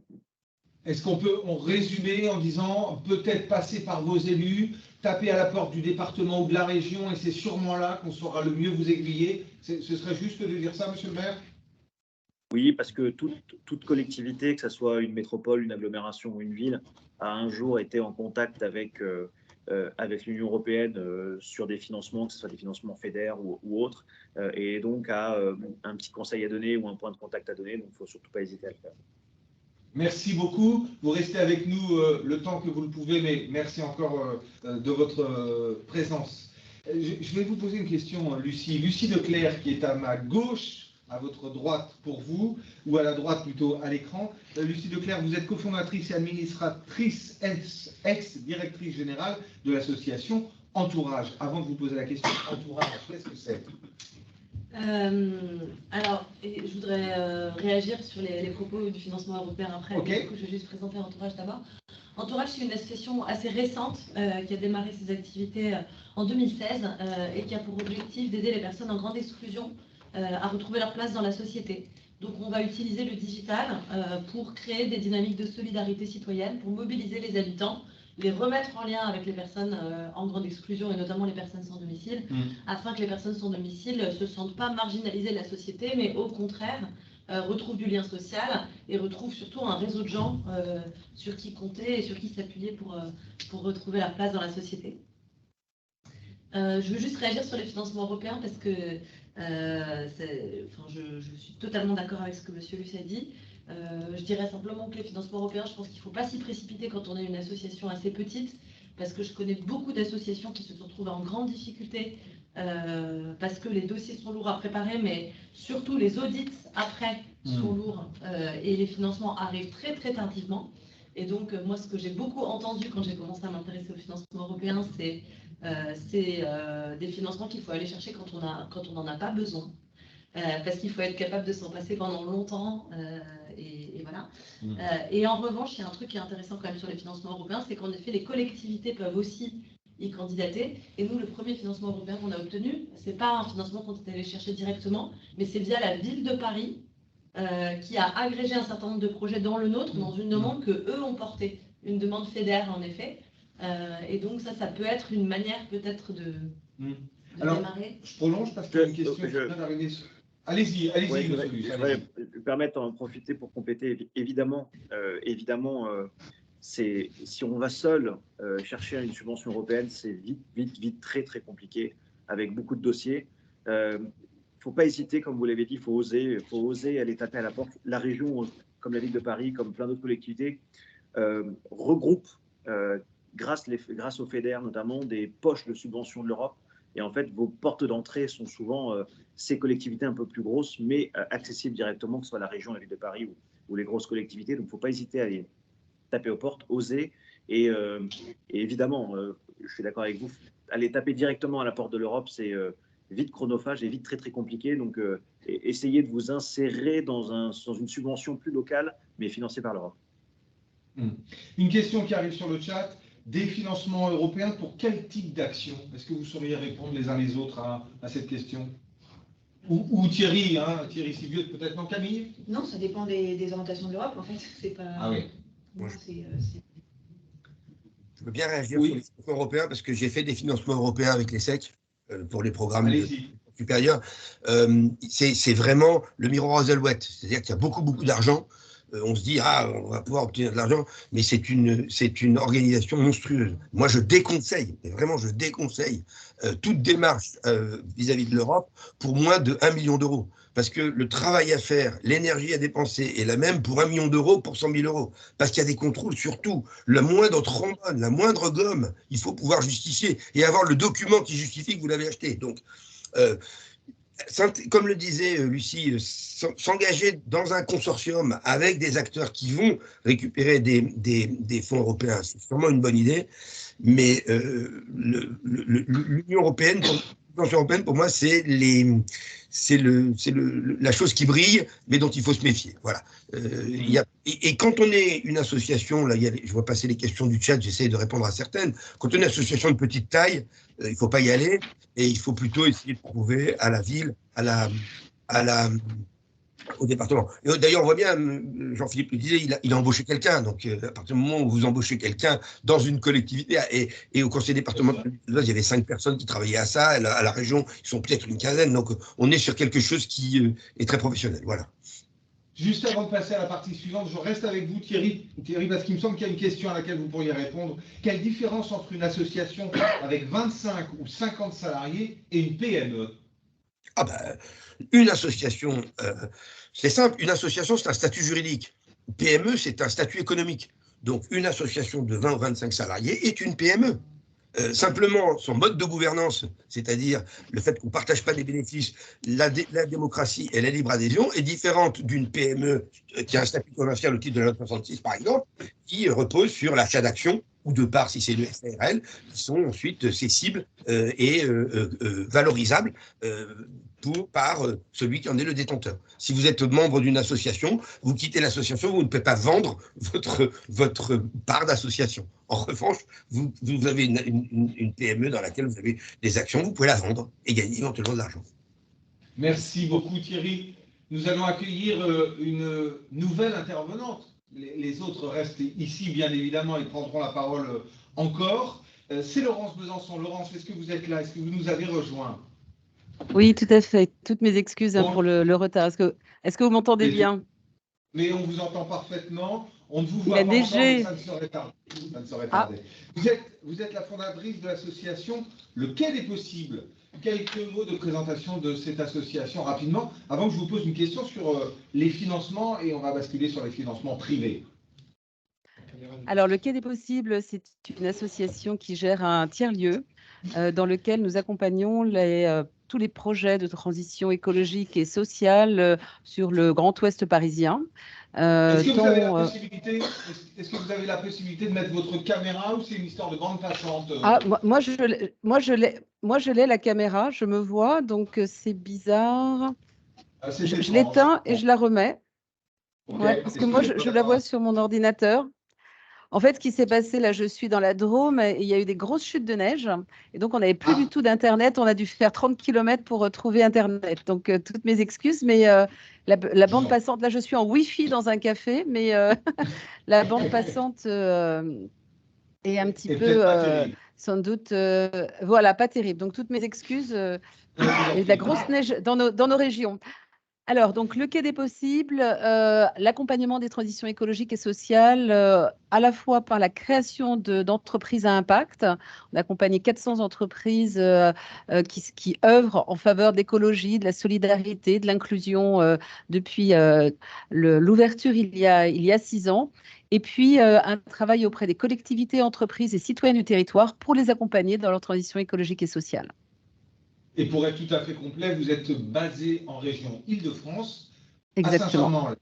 Est-ce qu'on peut résumer en disant peut-être passer par vos élus, taper à la porte du département ou de la région et c'est sûrement là qu'on saura le mieux vous aiguiller? Ce serait juste de dire ça, monsieur le maire? Oui, parce que toute collectivité, que ce soit une métropole, une agglomération ou une ville, a un jour été en contact avec l'Union européenne sur des financements, que ce soit des financements FEDER ou autres, et donc a un petit conseil à donner ou un point de contact à donner, donc il ne faut surtout pas hésiter à le faire. Merci beaucoup. Vous restez avec nous le temps que vous le pouvez, mais merci encore de votre présence. Je vais vous poser une question, Lucie. Lucie Leclerc, qui est à ma gauche, à votre droite pour vous, ou à la droite plutôt à l'écran. Lucie Leclerc, vous êtes cofondatrice et administratrice, ex-directrice générale de l'association Entourage. Avant de vous poser la question, Entourage, qu'est-ce que c'est? Alors, je voudrais réagir sur les propos du financement européen après. Okay. Du coup, je vais juste présenter Entourage d'abord. Entourage, c'est une association assez récente qui a démarré ses activités en 2016 et qui a pour objectif d'aider les personnes en grande exclusion à retrouver leur place dans la société. Donc, on va utiliser le digital pour créer des dynamiques de solidarité citoyenne, pour mobiliser les habitants, les remettre en lien avec les personnes en grande exclusion et notamment les personnes sans domicile, afin que les personnes sans domicile ne se sentent pas marginalisées de la société, mais au contraire retrouvent du lien social et retrouvent surtout un réseau de gens sur qui compter et sur qui s'appuyer pour retrouver leur place dans la société. Je veux juste réagir sur les financements européens parce que je suis totalement d'accord avec ce que M. Luce a dit. Je dirais simplement que les financements européens, je pense qu'il ne faut pas s'y précipiter quand on est une association assez petite, parce que je connais beaucoup d'associations qui se sont retrouvées en grande difficulté parce que les dossiers sont lourds à préparer, mais surtout les audits après sont lourds et les financements arrivent très très tardivement. Et donc moi, ce que j'ai beaucoup entendu quand j'ai commencé à m'intéresser aux financements européens, c'est des financements qu'il faut aller chercher quand on n'en a pas besoin. parce qu'il faut être capable de s'en passer pendant longtemps. Et voilà. Et en revanche, il y a un truc qui est intéressant quand même sur les financements européens, c'est qu'en effet, les collectivités peuvent aussi y candidater. Et nous, le premier financement européen qu'on a obtenu, ce n'est pas un financement qu'on est allé chercher directement, mais c'est via la ville de Paris qui a agrégé un certain nombre de projets dans le nôtre, dans une demande qu'eux ont portée, une demande fédérale en effet. Et donc ça peut être une manière peut-être de démarrer. Je prolonge parce qu'il y a une question qui vient d'arriver. Allez-y, ouais, monsieur Luce. Je vais me permettre d'en profiter pour compléter. Évidemment, si on va seul chercher une subvention européenne, c'est vite très compliqué avec beaucoup de dossiers. Il ne faut pas hésiter, comme vous l'avez dit, il faut oser aller taper à la porte. La région, comme la ville de Paris, comme plein d'autres collectivités, regroupe, grâce au FEDER notamment, des poches de subventions de l'Europe. Et en fait, vos portes d'entrée sont souvent ces collectivités un peu plus grosses, mais accessibles directement, que ce soit la région, la ville de Paris ou les grosses collectivités. Donc, il ne faut pas hésiter à aller taper aux portes, oser. Et évidemment, je suis d'accord avec vous, aller taper directement à la porte de l'Europe, c'est vite chronophage et vite très compliqué. Donc, essayez de vous insérer dans une subvention plus locale, mais financée par l'Europe. Une question qui arrive sur le chat. Des financements européens pour quel type d'action? Est-ce que vous sauriez répondre les uns les autres à cette question? Ou Thierry, Thierry Sivieux, peut-être, non, Camille? Non, ça dépend des orientations de l'Europe, en fait. C'est pas... Ah oui. Je veux bien réagir sur les financements européens parce que j'ai fait des financements européens avec les SEC pour les programmes supérieurs. C'est vraiment le miroir aux alouettes. C'est-à-dire qu'il y a beaucoup d'argent. On se dit, on va pouvoir obtenir de l'argent, mais c'est une organisation monstrueuse. Moi, je déconseille, et vraiment, je déconseille toute démarche vis-à-vis de l'Europe pour moins de 1 million d'euros. Parce que le travail à faire, l'énergie à dépenser est la même pour 1 million d'euros, pour 100 000 euros. Parce qu'il y a des contrôles sur tout. La moindre trombone, la moindre gomme, il faut pouvoir justifier et avoir le document qui justifie que vous l'avez acheté. Donc, comme le disait Lucie, s'engager dans un consortium avec des acteurs qui vont récupérer des fonds européens, c'est sûrement une bonne idée, mais l'Union européenne, pour moi, c'est la chose qui brille, mais dont il faut se méfier. Voilà. Et quand on est une association, là, je vois passer les questions du chat, j'essaie de répondre à certaines. Quand on est une association de petite taille, il ne faut pas y aller, et il faut plutôt essayer de prouver à la ville, au département. Et d'ailleurs, on voit bien, Jean-Philippe le disait, il a embauché quelqu'un. Donc, à partir du moment où vous embauchez quelqu'un dans une collectivité, et au conseil départemental, il y avait 5 personnes qui travaillaient à ça, à la région, ils sont peut-être une quinzaine. Donc, on est sur quelque chose qui est très professionnel. Voilà. Juste avant de passer à la partie suivante, je reste avec vous, Thierry, parce qu'il me semble qu'il y a une question à laquelle vous pourriez répondre. Quelle différence entre une association avec 25 ou 50 salariés et une PME? Une association, c'est simple, une association, c'est un statut juridique. PME, c'est un statut économique. Donc, une association de 20 ou 25 salariés est une PME. Simplement, son mode de gouvernance, c'est-à-dire le fait qu'on ne partage pas les bénéfices, la démocratie et la libre adhésion, est différente d'une PME qui a un statut commercial au titre de la loi 66, par exemple, qui repose sur l'achat d'actions ou de parts, si c'est le SARL, qui sont ensuite cessibles et valorisables par celui qui en est le détenteur. Si vous êtes membre d'une association, vous quittez l'association, vous ne pouvez pas vendre votre part d'association. En revanche, vous avez une PME dans laquelle vous avez des actions, vous pouvez la vendre et gagner éventuellement de l'argent. Merci beaucoup Thierry. Nous allons accueillir une nouvelle intervenante. Les autres restent ici, bien évidemment, et prendront la parole encore. C'est Laurence Besançon. Laurence, est-ce que vous êtes là? Est-ce que vous nous avez rejoints? Oui, tout à fait. Toutes mes excuses pour le retard. Est-ce que vous m'entendez bien? Mais on vous entend parfaitement. On ne vous voit pas encore, mais ça ne saurait tarder. Vous êtes la fondatrice de l'association Le Quai des Possibles. Quelques mots de présentation de cette association rapidement, avant que je vous pose une question sur les financements, et on va basculer sur les financements privés. Alors, Le Quai des Possibles, c'est une association qui gère un tiers-lieu dans lequel nous accompagnons tous les projets de transition écologique et sociale sur le Grand Ouest parisien. Est-ce que vous avez la possibilité de mettre votre caméra ou c'est une histoire de bande passante? Moi, je l'ai la caméra, je me vois, donc c'est bizarre. Je l'éteins et je la remets. Ok. Ouais, parce que moi, je la vois sur mon ordinateur. En fait, ce qui s'est passé, là, je suis dans la Drôme et il y a eu des grosses chutes de neige. Et donc, on n'avait plus du tout d'Internet. On a dû faire 30 km pour trouver Internet. Donc, toutes mes excuses. Mais la bande passante, là, je suis en Wi-Fi dans un café, mais la bande passante est un petit peu, sans doute, voilà, pas terrible. Donc, toutes mes excuses. Il y a eu de la grosse neige dans nos régions. Alors, donc, le quai des possibles, l'accompagnement des transitions écologiques et sociales, à la fois par la création d'entreprises à impact. On a accompagné 400 entreprises qui œuvrent en faveur de l'écologie, de la solidarité, de l'inclusion depuis l'ouverture il y a 6 ans. Et puis, un travail auprès des collectivités, entreprises et citoyens du territoire pour les accompagner dans leur transition écologique et sociale. Et pour être tout à fait complet, vous êtes basé en région Île-de-France, à Exactement. Saint-Chamond.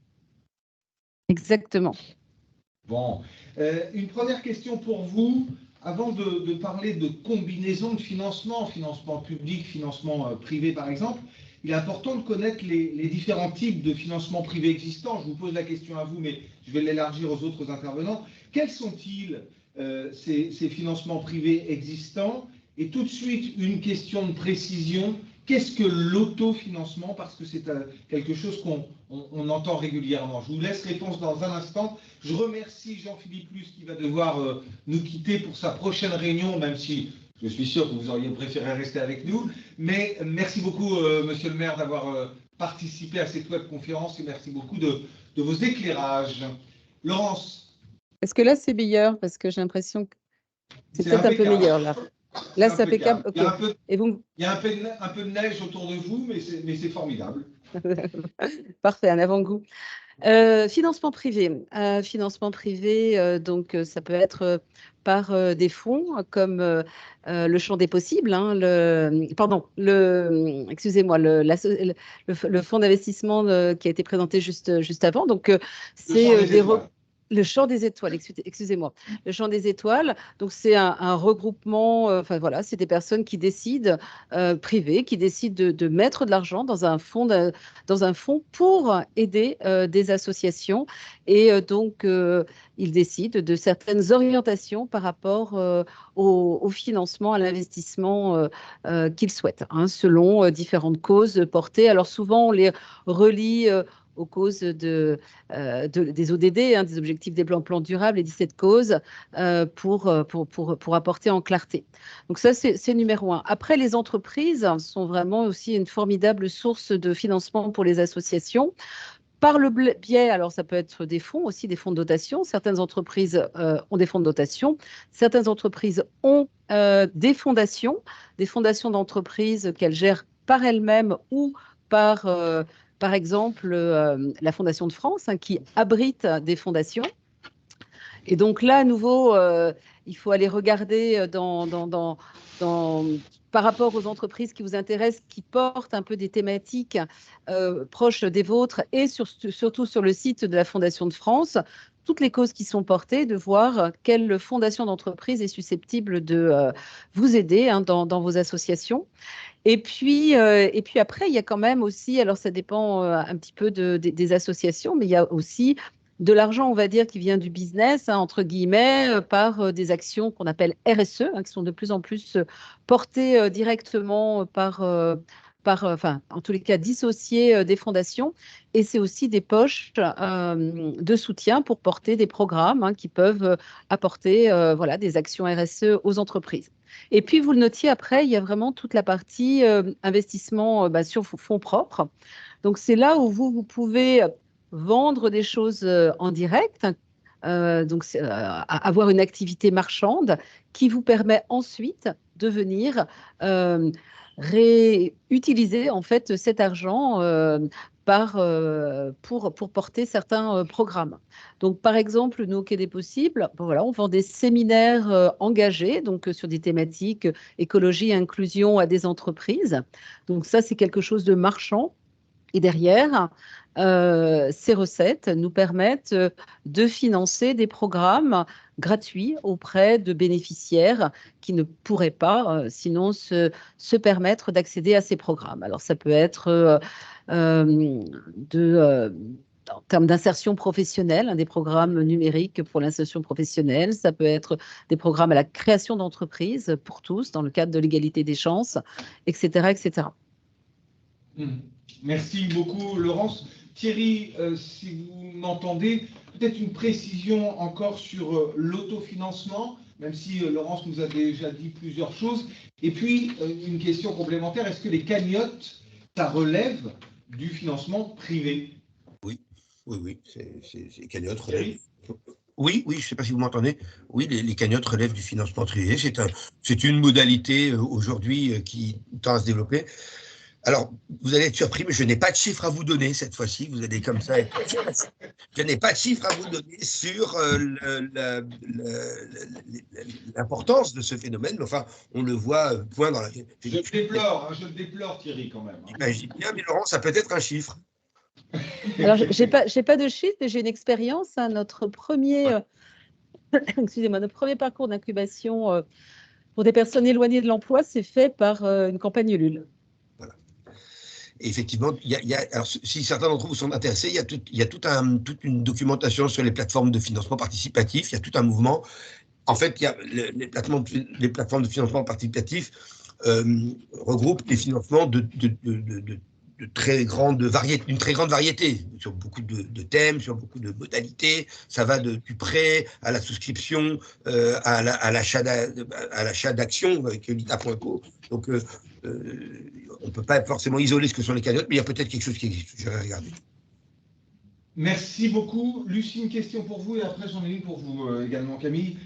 Exactement. Bon, une première question pour vous, avant de parler de combinaison de financement public, financement privé par exemple. Il est important de connaître les différents types de financement privé existants. Je vous pose la question à vous, mais je vais l'élargir aux autres intervenants. Quels sont-ils, ces financements privés existants? Et tout de suite, une question de précision. Qu'est-ce que l'autofinancement? Parce que c'est quelque chose qu'on entend régulièrement. Je vous laisse réponse dans un instant. Je remercie Jean-Philippe Luce qui va devoir nous quitter pour sa prochaine réunion, même si je suis sûr que vous auriez préféré rester avec nous. Mais merci beaucoup, monsieur le maire, d'avoir participé à cette webconférence et merci beaucoup de vos éclairages. Laurence. Est-ce que là, c'est meilleur? Parce que j'ai l'impression que c'est peut-être un peu meilleur là. Là, c'est impeccable. Okay. Il y a un peu de neige autour de vous, mais c'est formidable. Parfait, un avant-goût. Financement privé. Donc ça peut être par des fonds comme le champ des possibles. Hein, excusez-moi, le fonds d'investissement qui a été présenté juste avant. Donc c'est le champ des étoiles, excusez-moi. Le champ des étoiles, donc c'est un regroupement, enfin voilà, c'est des personnes qui décident, privées, qui décident de mettre de l'argent dans un fonds pour aider des associations. Et donc, ils décident de certaines orientations par rapport au financement, à l'investissement qu'ils souhaitent, hein, selon différentes causes portées. Alors souvent, on les relie aux causes des ODD, hein, des objectifs des plans durables et 17 causes pour apporter en clarté. Donc ça, c'est numéro 1. Après, les entreprises sont vraiment aussi une formidable source de financement pour les associations. Par le biais, alors ça peut être des fonds aussi, des fonds de dotation. Certaines entreprises ont des fonds de dotation. Certaines entreprises ont des fondations d'entreprises qu'elles gèrent par elles-mêmes ou par exemple, la Fondation de France, hein, qui abrite des fondations. Et donc là, à nouveau, il faut aller regarder par rapport aux entreprises qui vous intéressent, qui portent un peu des thématiques proches des vôtres et surtout sur le site de la Fondation de France, toutes les causes qui sont portées, de voir quelle fondation d'entreprise est susceptible de vous aider, hein, dans vos associations. Et puis après, il y a quand même aussi, alors ça dépend un petit peu des associations, mais il y a aussi de l'argent, on va dire, qui vient du business, hein, entre guillemets, par des actions qu'on appelle RSE, hein, qui sont de plus en plus portées directement enfin, en tous les cas, dissociées des fondations. Et c'est aussi des poches de soutien pour porter des programmes, hein, qui peuvent apporter voilà, des actions RSE aux entreprises. Et puis, vous le notiez, après, il y a vraiment toute la partie investissement sur fonds propres. Donc, c'est là où vous pouvez vendre des choses en direct, donc avoir une activité marchande qui vous permet ensuite de venir réutiliser en fait cet argent pour porter certains programmes. Donc, par exemple, nous, au Quai des Possibles, voilà, on vend des séminaires engagés, donc sur des thématiques écologie et inclusion à des entreprises. Donc, ça, c'est quelque chose de marchand. Et derrière, ces recettes nous permettent de financer des programmes gratuits auprès de bénéficiaires qui ne pourraient pas sinon se permettre d'accéder à ces programmes. Alors ça peut être en termes d'insertion professionnelle, des programmes numériques pour l'insertion professionnelle, ça peut être des programmes à la création d'entreprises pour tous dans le cadre de l'égalité des chances, etc. etc. Merci beaucoup, Laurence. Thierry, si vous m'entendez, peut-être une précision encore sur l'autofinancement, même si Laurence nous a déjà dit plusieurs choses. Et puis, une question complémentaire, est-ce que les cagnottes, ça relève du financement privé? Oui, ces cagnottes relèvent. Oui, je ne sais pas si vous m'entendez. Oui, les cagnottes relèvent du financement privé. C'est une modalité aujourd'hui qui tend à se développer. Alors, vous allez être surpris, mais je n'ai pas de chiffres à vous donner cette fois-ci. Vous allez comme ça être... Je n'ai pas de chiffres à vous donner sur l'importance de ce phénomène. Mais enfin, on le voit point dans la... Je le déplore, Thierry, quand même. J'imagine bien, mais Laurent, ça peut être un chiffre. Alors, j'ai pas de chiffres, mais j'ai une expérience. Notre premier parcours d'incubation pour des personnes éloignées de l'emploi, c'est fait par une campagne Ulule. Voilà. Et effectivement, alors, si certains d'entre vous sont intéressés, il y a toute une documentation sur les plateformes de financement participatif. Il y a tout un mouvement. En fait, il y a les plateformes de financement participatif regroupent les financements d'une très grande variété, sur beaucoup de thèmes, sur beaucoup de modalités. Ça va du prêt à la souscription, à l'achat d'actions avec l'ITA.co. Donc, on ne peut pas forcément isoler ce que sont les cagnottes, mais il y a peut-être quelque chose qui existe. Je vais regarder. Merci beaucoup. Lucie, une question pour vous et après j'en ai une pour vous également, Camille.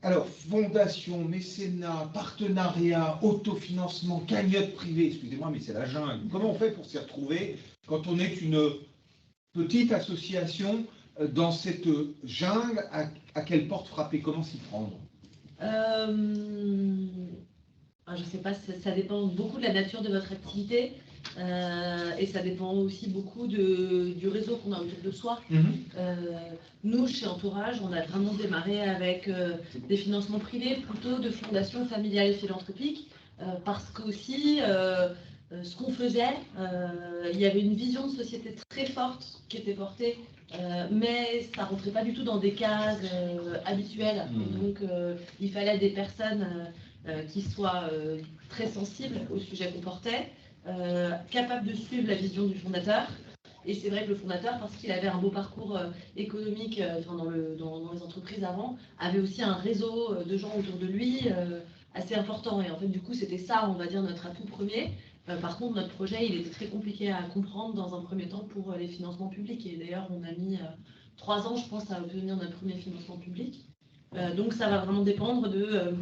Alors, fondation, mécénat, partenariat, autofinancement, cagnotte privée, excusez-moi, mais c'est la jungle. Comment on fait pour s'y retrouver quand on est une petite association dans cette jungle? À quelle porte frapper? Comment s'y prendre? Je ne sais pas, ça dépend beaucoup de la nature de votre activité. Et ça dépend aussi beaucoup du réseau qu'on a autour de soi. Nous, chez Entourage, on a vraiment démarré avec des financements privés, plutôt de fondations familiales et philanthropiques, parce qu'aussi, ce qu'on faisait, il y avait une vision de société très forte qui était portée, mais ça ne rentrait pas du tout dans des cases habituelles. Et donc, il fallait des personnes qui soient très sensibles au sujet qu'on portait, capable de suivre la vision du fondateur. Et c'est vrai que le fondateur, parce qu'il avait un beau parcours économique dans les entreprises avant, avait aussi un réseau de gens autour de lui assez important. Et en fait, du coup, c'était ça, on va dire, notre atout premier. Par contre, notre projet, il était très compliqué à comprendre dans un premier temps pour les financements publics. Et d'ailleurs, on a mis 3 ans, je pense, à obtenir notre premier financement public. Donc, ça va vraiment dépendre de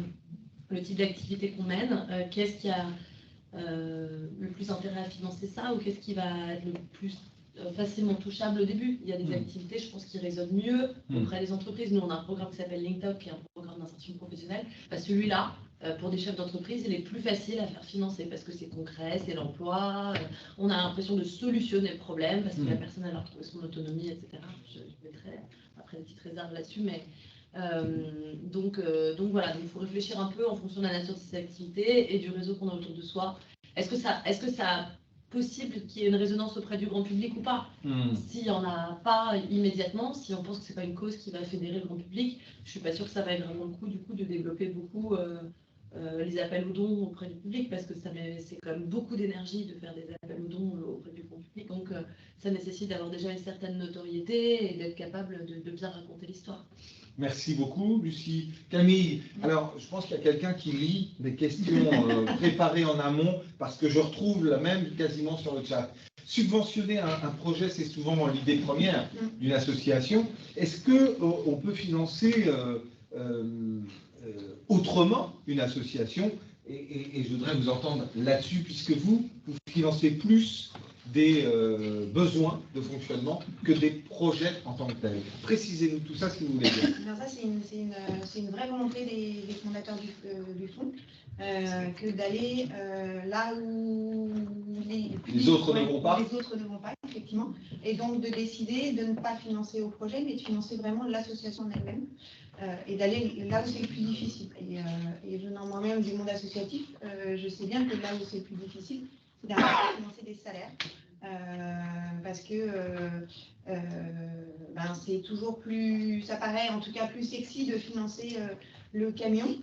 le type d'activité qu'on mène, qu'est-ce qui a le plus intérêt à financer ça, ou qu'est-ce qui va être le plus facilement touchable au début. Il y a des activités, je pense, qui résonnent mieux auprès des entreprises. Nous, on a un programme qui s'appelle LinkTalk, qui est un programme d'insertion professionnelle. Celui-là, pour des chefs d'entreprise, il est plus facile à faire financer parce que c'est concret, c'est l'emploi. On a l'impression de solutionner le problème parce que la personne, elle a retrouvé son autonomie, etc. Je mettrai après des petites réserves là-dessus, mais donc voilà, il faut réfléchir un peu en fonction de la nature de ces activités et du réseau qu'on a autour de soi. Est-ce que ça possible qu'il y ait une résonance auprès du grand public ou pas? S'il n'y en a pas immédiatement, si on pense que ce n'est pas une cause qui va fédérer le grand public, je ne suis pas sûre que ça va être vraiment le coup du coup de développer beaucoup les appels aux dons auprès du public, parce que c'est quand même beaucoup d'énergie de faire des appels aux dons auprès du grand public. Donc ça nécessite d'avoir déjà une certaine notoriété et d'être capable de bien raconter l'histoire. Merci beaucoup, Lucie. Camille, alors je pense qu'il y a quelqu'un qui lit des questions préparées en amont, parce que je retrouve la même quasiment sur le chat. Subventionner un projet, c'est souvent l'idée première d'une association. Est-ce qu'on peut financer autrement une association, et je voudrais vous entendre là-dessus, puisque vous financez plus des besoins de fonctionnement que des projets en tant que tels. Précisez-nous tout ça si vous voulez bien. Alors ça, c'est une vraie volonté des fondateurs du fonds, que d'aller là où les autres ne vont pas. Les autres ne vont pas, effectivement. Et donc de décider de ne pas financer au projet, mais de financer vraiment l'association en elle-même. Et d'aller là où c'est le plus difficile. Et venant moi-même du monde associatif, je sais bien que là où c'est le plus difficile, c'est d'arriver à financer des salaires. Parce que c'est toujours plus, ça paraît en tout cas plus sexy de financer le camion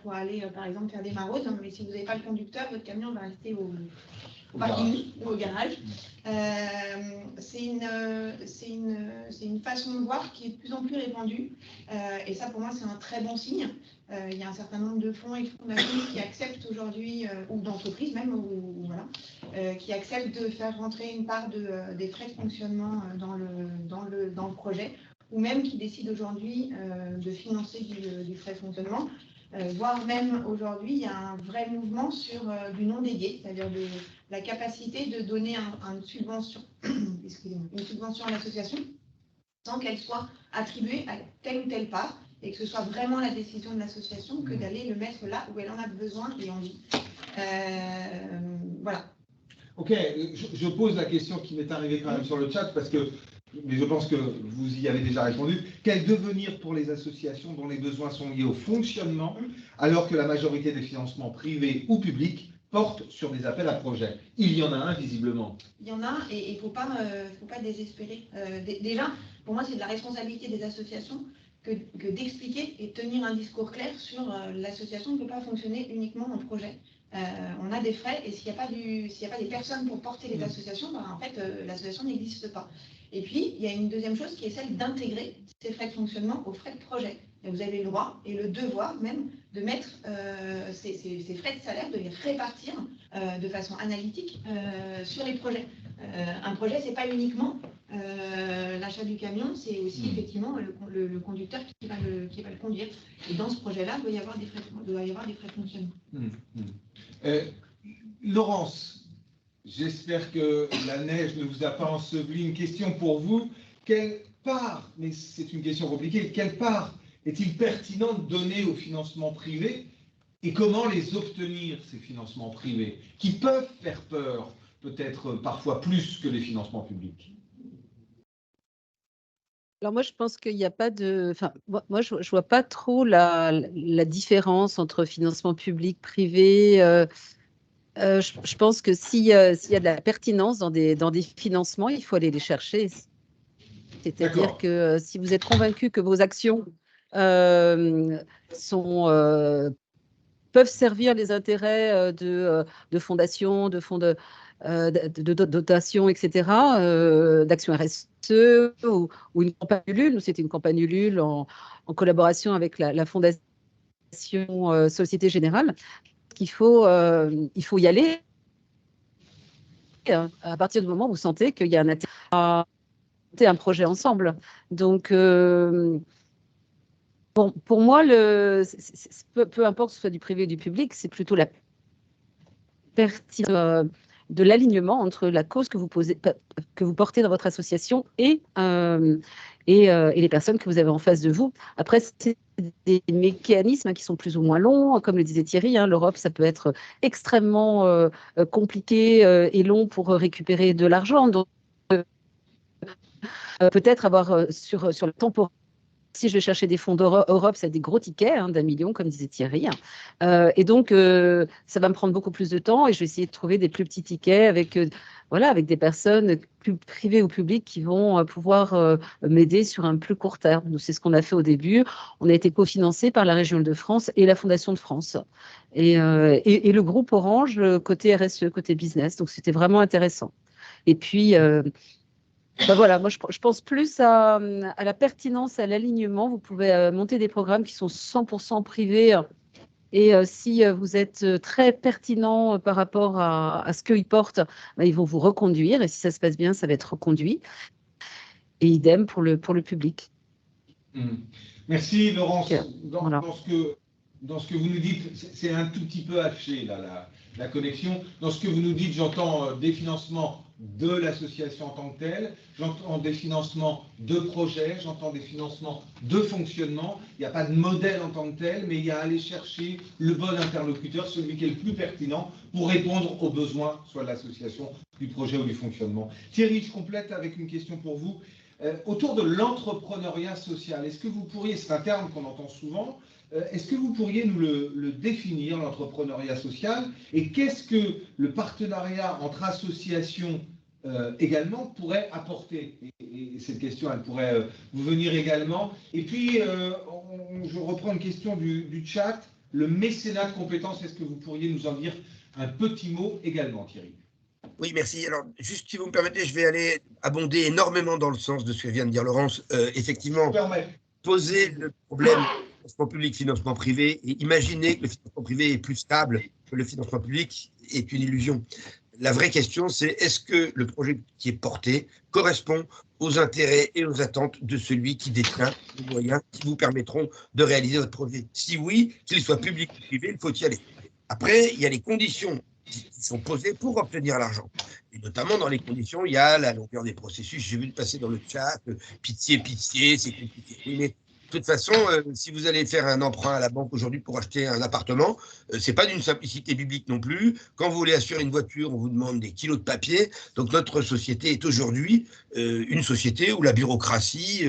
pour aller par exemple faire des maraudes, mais si vous n'avez pas le conducteur, votre camion va rester au parking ou au garage. C'est une façon de voir qui est de plus en plus répandue et ça pour moi c'est un très bon signe. Il y a un certain nombre de fonds et de fondations qui acceptent aujourd'hui, ou d'entreprises même, qui acceptent de faire rentrer une part des frais de fonctionnement dans le projet, ou même qui décident aujourd'hui de financer du frais de fonctionnement. Voire même aujourd'hui, il y a un vrai mouvement sur du non dédié, c'est-à-dire la capacité de donner une subvention à l'association sans qu'elle soit attribuée à telle ou telle part, et que ce soit vraiment la décision de l'association que d'aller le mettre là où elle en a besoin et envie. Voilà. Ok, je pose la question qui m'est arrivée quand même sur le chat, parce que, mais je pense que vous y avez déjà répondu. Quel devenir pour les associations dont les besoins sont liés au fonctionnement, alors que la majorité des financements privés ou publics portent sur des appels à projets? Il y en a un, visiblement. Il y en a, et il ne faut pas désespérer. Déjà, pour moi, c'est de la responsabilité des associations que d'expliquer et tenir un discours clair sur l'association ne peut pas fonctionner uniquement en projet. On a des frais, et s'il n'y a pas des personnes pour porter les associations, en fait, l'association n'existe pas. Et puis, il y a une deuxième chose qui est celle d'intégrer ces frais de fonctionnement aux frais de projet. Et vous avez le droit et le devoir même de mettre ces frais de salaire, de les répartir de façon analytique sur les projets. Un projet, ce n'est pas uniquement l'achat du camion, c'est aussi effectivement le conducteur qui va le conduire. Et dans ce projet-là, il doit y avoir des frais de fonctionnement. Laurence, j'espère que la neige ne vous a pas enseveli. Une question pour vous. Quelle part, mais c'est une question compliquée, quelle part est-il pertinent de donner aux financements privés et comment les obtenir, ces financements privés, qui peuvent faire peur, peut-être parfois plus que les financements publics? Alors moi, je pense qu'il n'y a pas de... Enfin, moi, je ne vois pas trop la différence entre financement public, privé. Je pense que s'il y a de la pertinence dans des financements, il faut aller les chercher. C'est-à-dire que si vous êtes convaincu que vos actions peuvent servir les intérêts de fondations, de fonds de dotation, etc., d'actions RSE ou une campagne Ulule. Nous, c'était une campagne Ulule en collaboration avec la Fondation Société Générale. Il faut y aller à partir du moment où vous sentez qu'il y a un intérêt à monter un projet ensemble. Donc, pour moi, peu importe que ce soit du privé ou du public, c'est plutôt la pertinence de l'alignement entre la cause que vous portez dans votre association et les personnes que vous avez en face de vous. Après, c'est des mécanismes qui sont plus ou moins longs. Comme le disait Thierry, l'Europe, ça peut être extrêmement compliqué et long pour récupérer de l'argent. Donc, peut-être avoir sur le temporaire. Si je vais chercher des fonds d'Europe, c'est des gros tickets d'1 million, comme disait Thierry. Et donc, ça va me prendre beaucoup plus de temps et je vais essayer de trouver des plus petits tickets avec des personnes plus privées ou publiques qui vont pouvoir m'aider sur un plus court terme. Nous, c'est ce qu'on a fait au début. On a été cofinancé par la région de France et la Fondation de France. Et le groupe Orange, côté RSE, côté business. Donc, c'était vraiment intéressant. Et puis... voilà, moi je pense plus à la pertinence, à l'alignement. Vous pouvez monter des programmes qui sont 100% privés et si vous êtes très pertinent par rapport à ce qu'ils portent, ils vont vous reconduire et si ça se passe bien, ça va être reconduit. Et idem pour le public. Merci Laurence. Voilà. Dans ce que vous nous dites, c'est un tout petit peu haché là, la connexion. Dans ce que vous nous dites, j'entends des financements de l'association en tant que telle, j'entends des financements de projets, j'entends des financements de fonctionnement. Il n'y a pas de modèle en tant que tel, mais il y a à aller chercher le bon interlocuteur, celui qui est le plus pertinent pour répondre aux besoins, soit de l'association, du projet ou du fonctionnement. Thierry, je complète avec une question pour vous. Autour de l'entrepreneuriat social, est-ce que vous pourriez, c'est un terme qu'on entend souvent, est-ce que vous pourriez nous le définir, l'entrepreneuriat social, et qu'est-ce que le partenariat entre associations également pourrait apporter? Et cette question, elle pourrait vous venir également. Et puis, je reprends une question du chat, le mécénat de compétences, est-ce que vous pourriez nous en dire un petit mot également, Thierry? Oui, merci. Alors, juste si vous me permettez, je vais aller abonder énormément dans le sens de ce que vient de dire Laurence. Effectivement, poser le problème financement public, financement privé, et imaginer que le financement privé est plus stable que le financement public est une illusion. La vraie question, c'est est-ce que le projet qui est porté correspond aux intérêts et aux attentes de celui qui détient les moyens qui vous permettront de réaliser votre projet? Si oui, qu'il soit public ou privé, il faut y aller. Après, il y a les conditions qui sont posées pour obtenir l'argent. Et notamment dans les conditions, il y a la longueur des processus. J'ai vu le passer dans le chat, pitié, pitié, c'est compliqué. Mais de toute façon, si vous allez faire un emprunt à la banque aujourd'hui pour acheter un appartement, c'est pas d'une simplicité biblique non plus. Quand vous voulez assurer une voiture, on vous demande des kilos de papier. Donc notre société est aujourd'hui une société où la bureaucratie,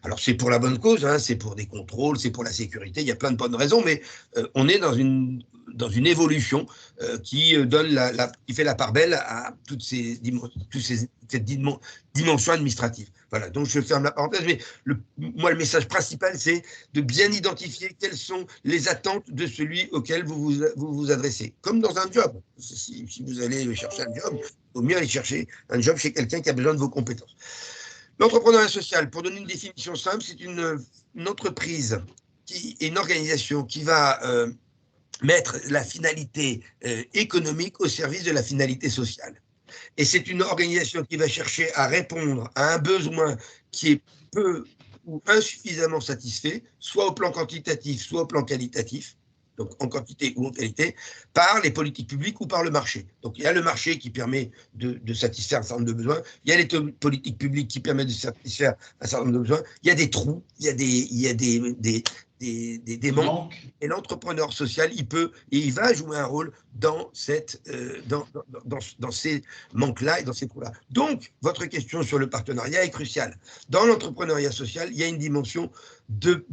alors c'est pour la bonne cause, hein, c'est pour des contrôles, c'est pour la sécurité, il y a plein de bonnes raisons, mais on est dans une évolution qui fait la part belle à cette dimension administrative. Voilà, donc je ferme la parenthèse, mais moi, le message principal, c'est de bien identifier quelles sont les attentes de celui auquel vous vous adressez. Comme dans un job. Si vous allez chercher un job, il vaut mieux aller chercher un job chez quelqu'un qui a besoin de vos compétences. L'entrepreneuriat social, pour donner une définition simple, c'est une entreprise et une organisation qui va mettre la finalité économique au service de la finalité sociale. Et c'est une organisation qui va chercher à répondre à un besoin qui est peu ou insuffisamment satisfait, soit au plan quantitatif, soit au plan qualitatif, donc en quantité ou en qualité, par les politiques publiques ou par le marché. Donc il y a le marché qui permet de satisfaire un certain nombre de besoins, il y a les politiques publiques qui permettent de satisfaire un certain nombre de besoins, il y a des trous, il y a des manques, et l'entrepreneur social, il va jouer un rôle dans ces manques-là et dans ces trous-là. Donc, votre question sur le partenariat est cruciale. Dans l'entrepreneuriat social, il y a une dimension de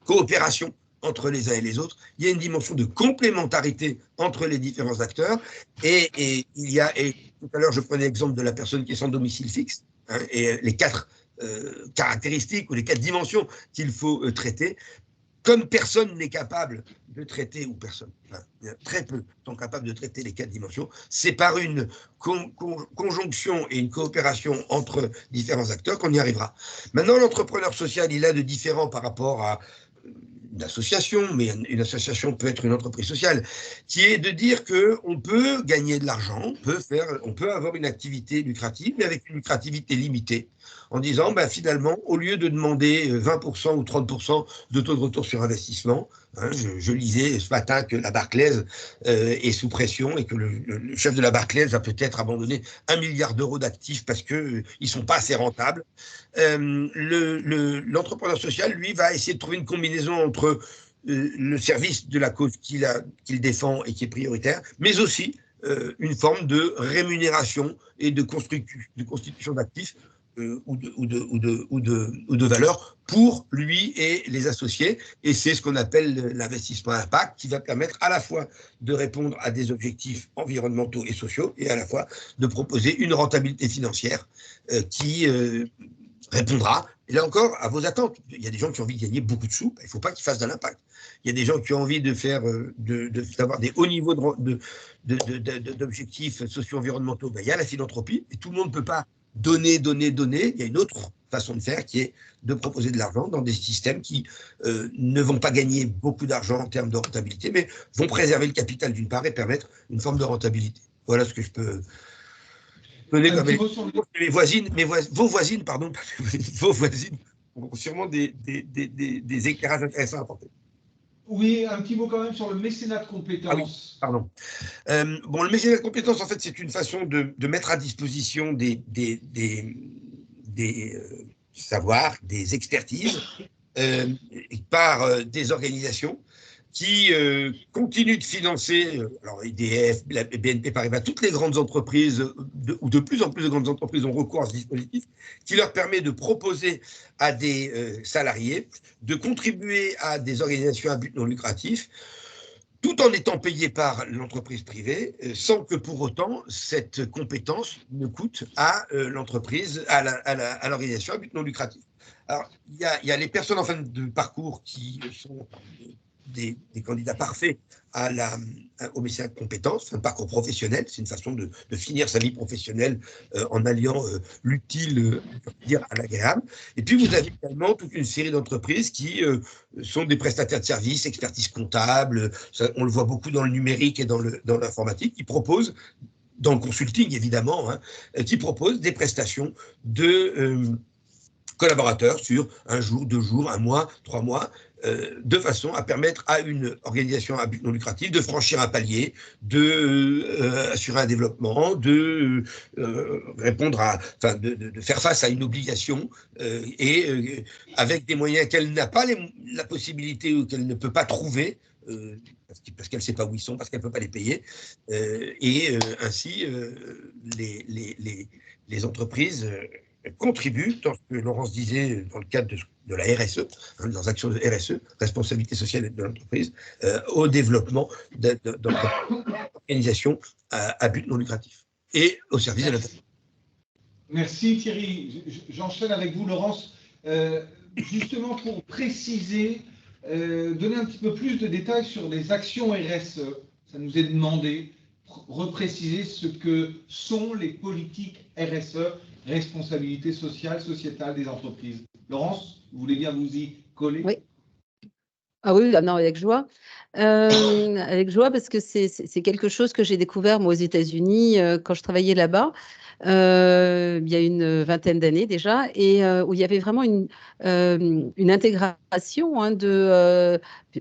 coopération entre les uns et les autres, il y a une dimension de complémentarité entre les différents acteurs, et tout à l'heure, je prenais l'exemple de la personne qui est sans domicile fixe, hein, et les 4 caractéristiques ou les 4 dimensions qu'il faut traiter. Comme personne n'est capable de traiter, ou personne, enfin, très peu sont capables de traiter les 4 dimensions, c'est par une conjonction et une coopération entre différents acteurs qu'on y arrivera. Maintenant, l'entrepreneur social, il a de différents par rapport à une association, mais une association peut être une entreprise sociale, qui est de dire qu'on peut gagner de l'argent, on peut avoir une activité lucrative, mais avec une lucrativité limitée, en disant, ben, finalement, au lieu de demander 20% ou 30% de taux de retour sur investissement, hein, je lisais ce matin que la Barclays est sous pression et que le chef de la Barclays va peut-être abandonner 1 milliard d'euros d'actifs parce qu'ils ne sont pas assez rentables. L'entrepreneur social, lui, va essayer de trouver une combinaison entre le service de la cause qu'il défend et qui est prioritaire, mais aussi une forme de rémunération et de constitution d'actifs ou de valeur pour lui et les associés. Et c'est ce qu'on appelle l'investissement impact, qui va permettre à la fois de répondre à des objectifs environnementaux et sociaux, et à la fois de proposer une rentabilité financière qui répondra, et là encore, à vos attentes. Il y a des gens qui ont envie de gagner beaucoup de sous, il ne faut pas qu'ils fassent de l'impact. Il y a des gens qui ont envie de faire, d'avoir des hauts niveaux d'objectifs socio-environnementaux. Il y a la philanthropie, et tout le monde ne peut pas donner. Il y a une autre façon de faire qui est de proposer de l'argent dans des systèmes qui ne vont pas gagner beaucoup d'argent en termes de rentabilité, mais vont préserver le capital d'une part et permettre une forme de rentabilité. Voilà ce que je peux donner comme vos voisines auront sûrement des éclairages intéressants à apporter. Oui, un petit mot quand même sur le mécénat de compétences. Ah oui, pardon. Bon, le mécénat de compétences, en fait, c'est une façon de mettre à disposition des savoirs, des expertises par des organisations qui continuent de financer, alors EDF, la BNP Paribas, toutes les grandes entreprises, ou de plus en plus de grandes entreprises ont recours à ce dispositif, qui leur permet de proposer à des salariés de contribuer à des organisations à but non lucratif, tout en étant payé par l'entreprise privée, sans que pour autant cette compétence ne coûte à l'entreprise, à l'organisation à but non lucratif. Alors, il y a les personnes en fin de parcours qui sont des candidats parfaits au mécénat de compétences, un parcours professionnel, c'est une façon de finir sa vie professionnelle en alliant l'utile à l'agréable. Et puis vous avez également toute une série d'entreprises qui sont des prestataires de services, expertise comptable, ça, on le voit beaucoup dans le numérique et dans l'informatique, qui proposent, dans le consulting évidemment, qui proposent des prestations de collaborateurs sur 1 jour, 2 jours, 1 mois, 3 mois, de façon à permettre à une organisation à but non lucratif de franchir un palier, assurer un développement, de répondre de faire face à une obligation avec des moyens qu'elle n'a pas la possibilité ou qu'elle ne peut pas trouver, parce qu'elle ne sait pas où ils sont, parce qu'elle ne peut pas les payer, ainsi les entreprises contribuent, dans ce que Laurence disait dans le cadre de la RSE, leurs actions de RSE, responsabilité sociale de l'entreprise, au développement d'organisations à but non lucratif et au service de l'intérêt. Merci Thierry. J'enchaîne avec vous, Laurence. Justement pour préciser, donner un petit peu plus de détails sur les actions RSE. Ça nous est demandé, repréciser ce que sont les politiques RSE, responsabilité sociale, sociétale des entreprises. Laurence, vous voulez bien vous y coller? Oui. Ah oui, non, avec joie. Avec joie, parce que c'est quelque chose que j'ai découvert moi aux États-Unis quand je travaillais là-bas. Il y a une vingtaine d'années déjà, et où il y avait vraiment une intégration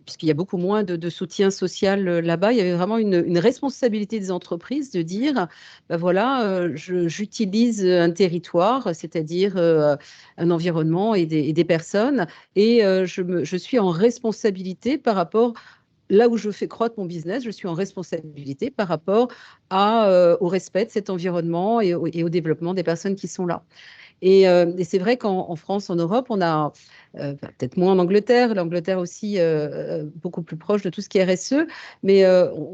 puisqu'il y a beaucoup moins de soutien social là-bas, il y avait vraiment une responsabilité des entreprises de dire, ben voilà, j'utilise un territoire, c'est-à-dire un environnement et des personnes, et je suis en responsabilité par rapport là où je fais croître mon business, je suis en responsabilité par rapport au respect de cet environnement et au développement des personnes qui sont là. Et c'est vrai qu'en France, en Europe, on a, peut-être moins en Angleterre, l'Angleterre aussi beaucoup plus proche de tout ce qui est RSE, mais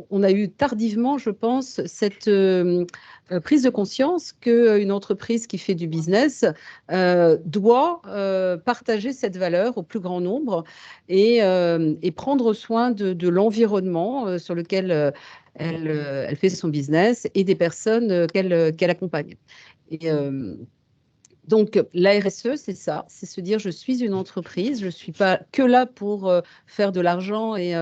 on a eu tardivement, je pense, cette prise de conscience qu'une entreprise qui fait du business doit partager cette valeur au plus grand nombre et prendre soin de l'environnement sur lequel elle fait son business et des personnes qu'elle accompagne. Et donc, la RSE, c'est ça, c'est se dire je suis une entreprise, je ne suis pas que là pour faire de l'argent et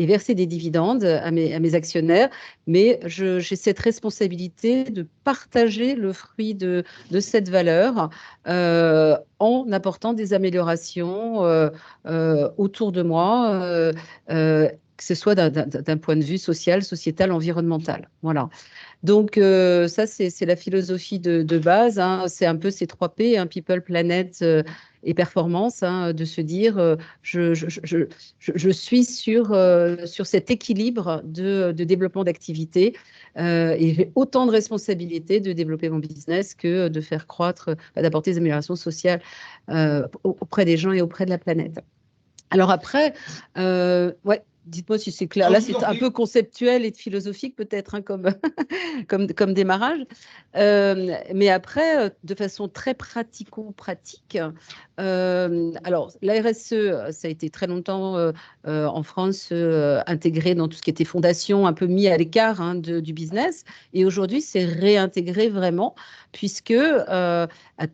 verser des dividendes à mes actionnaires, mais j'ai cette responsabilité de partager le fruit de cette valeur en apportant des améliorations autour de moi, que ce soit d'un point de vue social, sociétal, environnemental. Voilà. Donc, ça, c'est la philosophie de base. C'est un peu ces 3 P, people, planet et performance, de se dire je suis sur cet équilibre de développement d'activité et j'ai autant de responsabilités de développer mon business que de faire croître, d'apporter des améliorations sociales auprès des gens et auprès de la planète. Alors après, ouais. Dites-moi si c'est clair. Là, c'est un peu conceptuel et philosophique peut-être comme démarrage. Mais après, de façon très pratico-pratique, alors la RSE, ça a été très longtemps en France intégré dans tout ce qui était fondation, un peu mis à l'écart du business. Et aujourd'hui, c'est réintégré vraiment, puisque à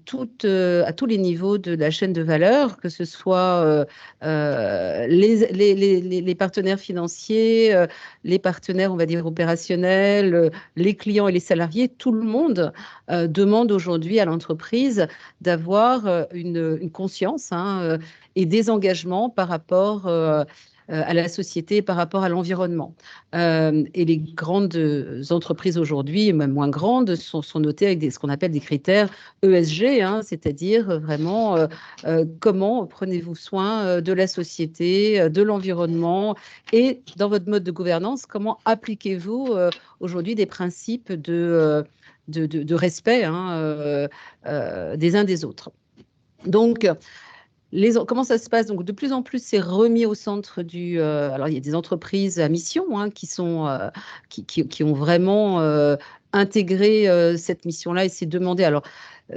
tous les niveaux de la chaîne de valeur, que ce soit les partenaires partenaires financiers, les partenaires, on va dire, opérationnels, les clients et les salariés, tout le monde demande aujourd'hui à l'entreprise d'avoir une conscience et des engagements par rapport à la société, par rapport à l'environnement. Et les grandes entreprises aujourd'hui, même moins grandes, sont notées avec ce qu'on appelle des critères ESG, c'est-à-dire vraiment comment prenez-vous soin de la société, de l'environnement, et dans votre mode de gouvernance, comment appliquez-vous aujourd'hui des principes de respect des uns des autres. Donc, comment ça se passe? Donc, de plus en plus, c'est remis au centre du... alors, il y a des entreprises à mission qui ont vraiment intégré cette mission-là et s'est demandé... Alors,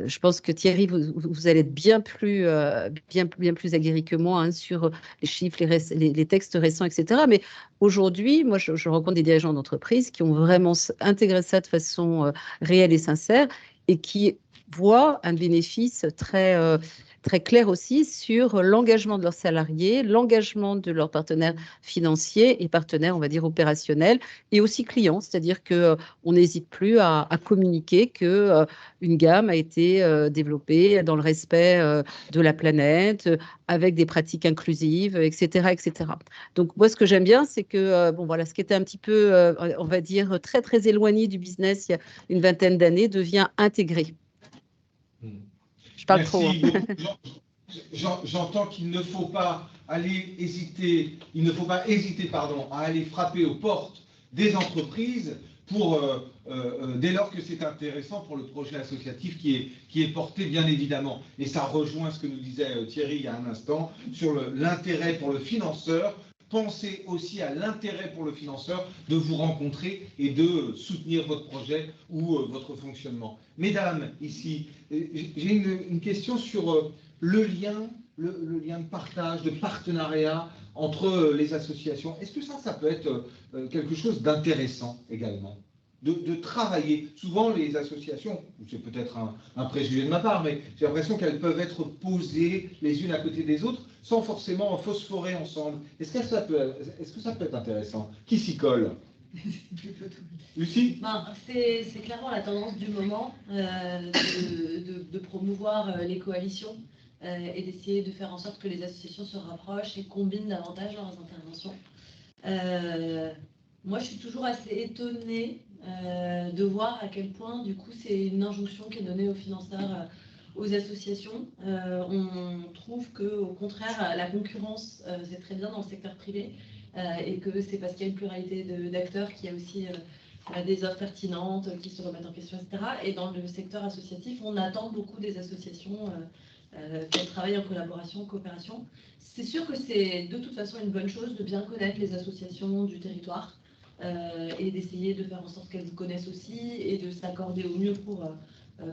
je pense que Thierry, vous allez être bien plus aguerri que moi sur les chiffres, les textes récents, etc. Mais aujourd'hui, moi, je rencontre des dirigeants d'entreprise qui ont vraiment intégré ça de façon réelle et sincère et qui voient un bénéfice très clair aussi sur l'engagement de leurs salariés, l'engagement de leurs partenaires financiers et partenaires, on va dire, opérationnels, et aussi clients, c'est-à-dire qu'on n'hésite plus à communiquer qu'une gamme a été développée dans le respect de la planète, avec des pratiques inclusives, etc., etc. Donc, moi, ce que j'aime bien, c'est que, bon, voilà, ce qui était un petit peu, on va dire, très, très éloigné du business il y a une vingtaine d'années devient intégré. Je parle trop. J'entends qu'il ne faut pas hésiter à aller frapper aux portes des entreprises dès lors que c'est intéressant pour le projet associatif qui est porté, bien évidemment. Et ça rejoint ce que nous disait Thierry il y a un instant sur l'intérêt pour le financeur. Pensez aussi à l'intérêt pour le financeur de vous rencontrer et de soutenir votre projet ou votre fonctionnement. Mesdames, ici, j'ai une question sur le lien de partage, de partenariat entre les associations. Est-ce que ça peut être quelque chose d'intéressant également de travailler? Souvent, les associations, c'est peut-être un préjugé de ma part, mais j'ai l'impression qu'elles peuvent être posées les unes à côté des autres sans forcément phosphorer ensemble. Est-ce que ça peut être intéressant? Qui s'y colle? Lucie? C'est clairement la tendance du moment de promouvoir les coalitions et d'essayer de faire en sorte que les associations se rapprochent et combinent davantage leurs interventions. Moi, je suis toujours assez étonnée de voir à quel point, du coup, c'est une injonction qui est donnée aux financeurs, aux associations. On trouve qu'au contraire, la concurrence, c'est très bien dans le secteur privé et que c'est parce qu'il y a une pluralité d'acteurs qu'il y a aussi des offres pertinentes qui se remettent en question, etc. Et dans le secteur associatif, on attend beaucoup des associations qu'elles travaillent en collaboration, en coopération. C'est sûr que c'est de toute façon une bonne chose de bien connaître les associations du territoire et d'essayer de faire en sorte qu'elles connaissent aussi et de s'accorder au mieux pour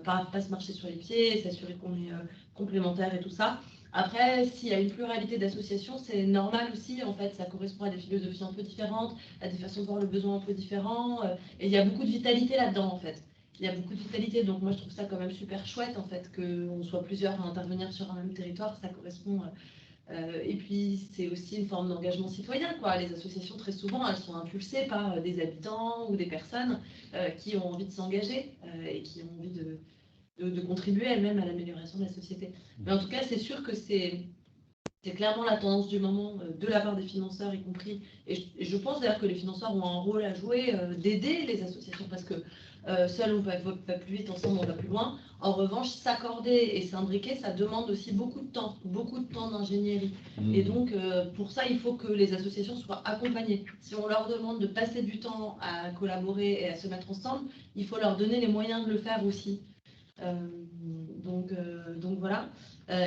pas se marcher sur les pieds et s'assurer qu'on est complémentaires et tout ça. Après, s'il y a une pluralité d'associations, c'est normal aussi, en fait, ça correspond à des philosophies un peu différentes, à des façons de voir le besoin un peu différents, et il y a beaucoup de vitalité là-dedans, en fait. Il y a beaucoup de vitalité, donc moi je trouve ça quand même super chouette, en fait, qu'on soit plusieurs à intervenir sur un même territoire, ça correspond... et puis, c'est aussi une forme d'engagement citoyen, quoi. Les associations, très souvent, elles sont impulsées par des habitants ou des personnes qui ont envie de s'engager et qui ont envie de contribuer elles-mêmes à l'amélioration de la société. Mais en tout cas, c'est sûr que c'est clairement la tendance du moment de la part des financeurs y compris. Et je pense d'ailleurs que les financeurs ont un rôle à jouer d'aider les associations parce que seuls on va plus vite, ensemble on va plus loin. En revanche, s'accorder et s'imbriquer, ça demande aussi beaucoup de temps d'ingénierie. Et donc, pour ça, il faut que les associations soient accompagnées. Si on leur demande de passer du temps à collaborer et à se mettre ensemble, il faut leur donner les moyens de le faire aussi. Donc voilà.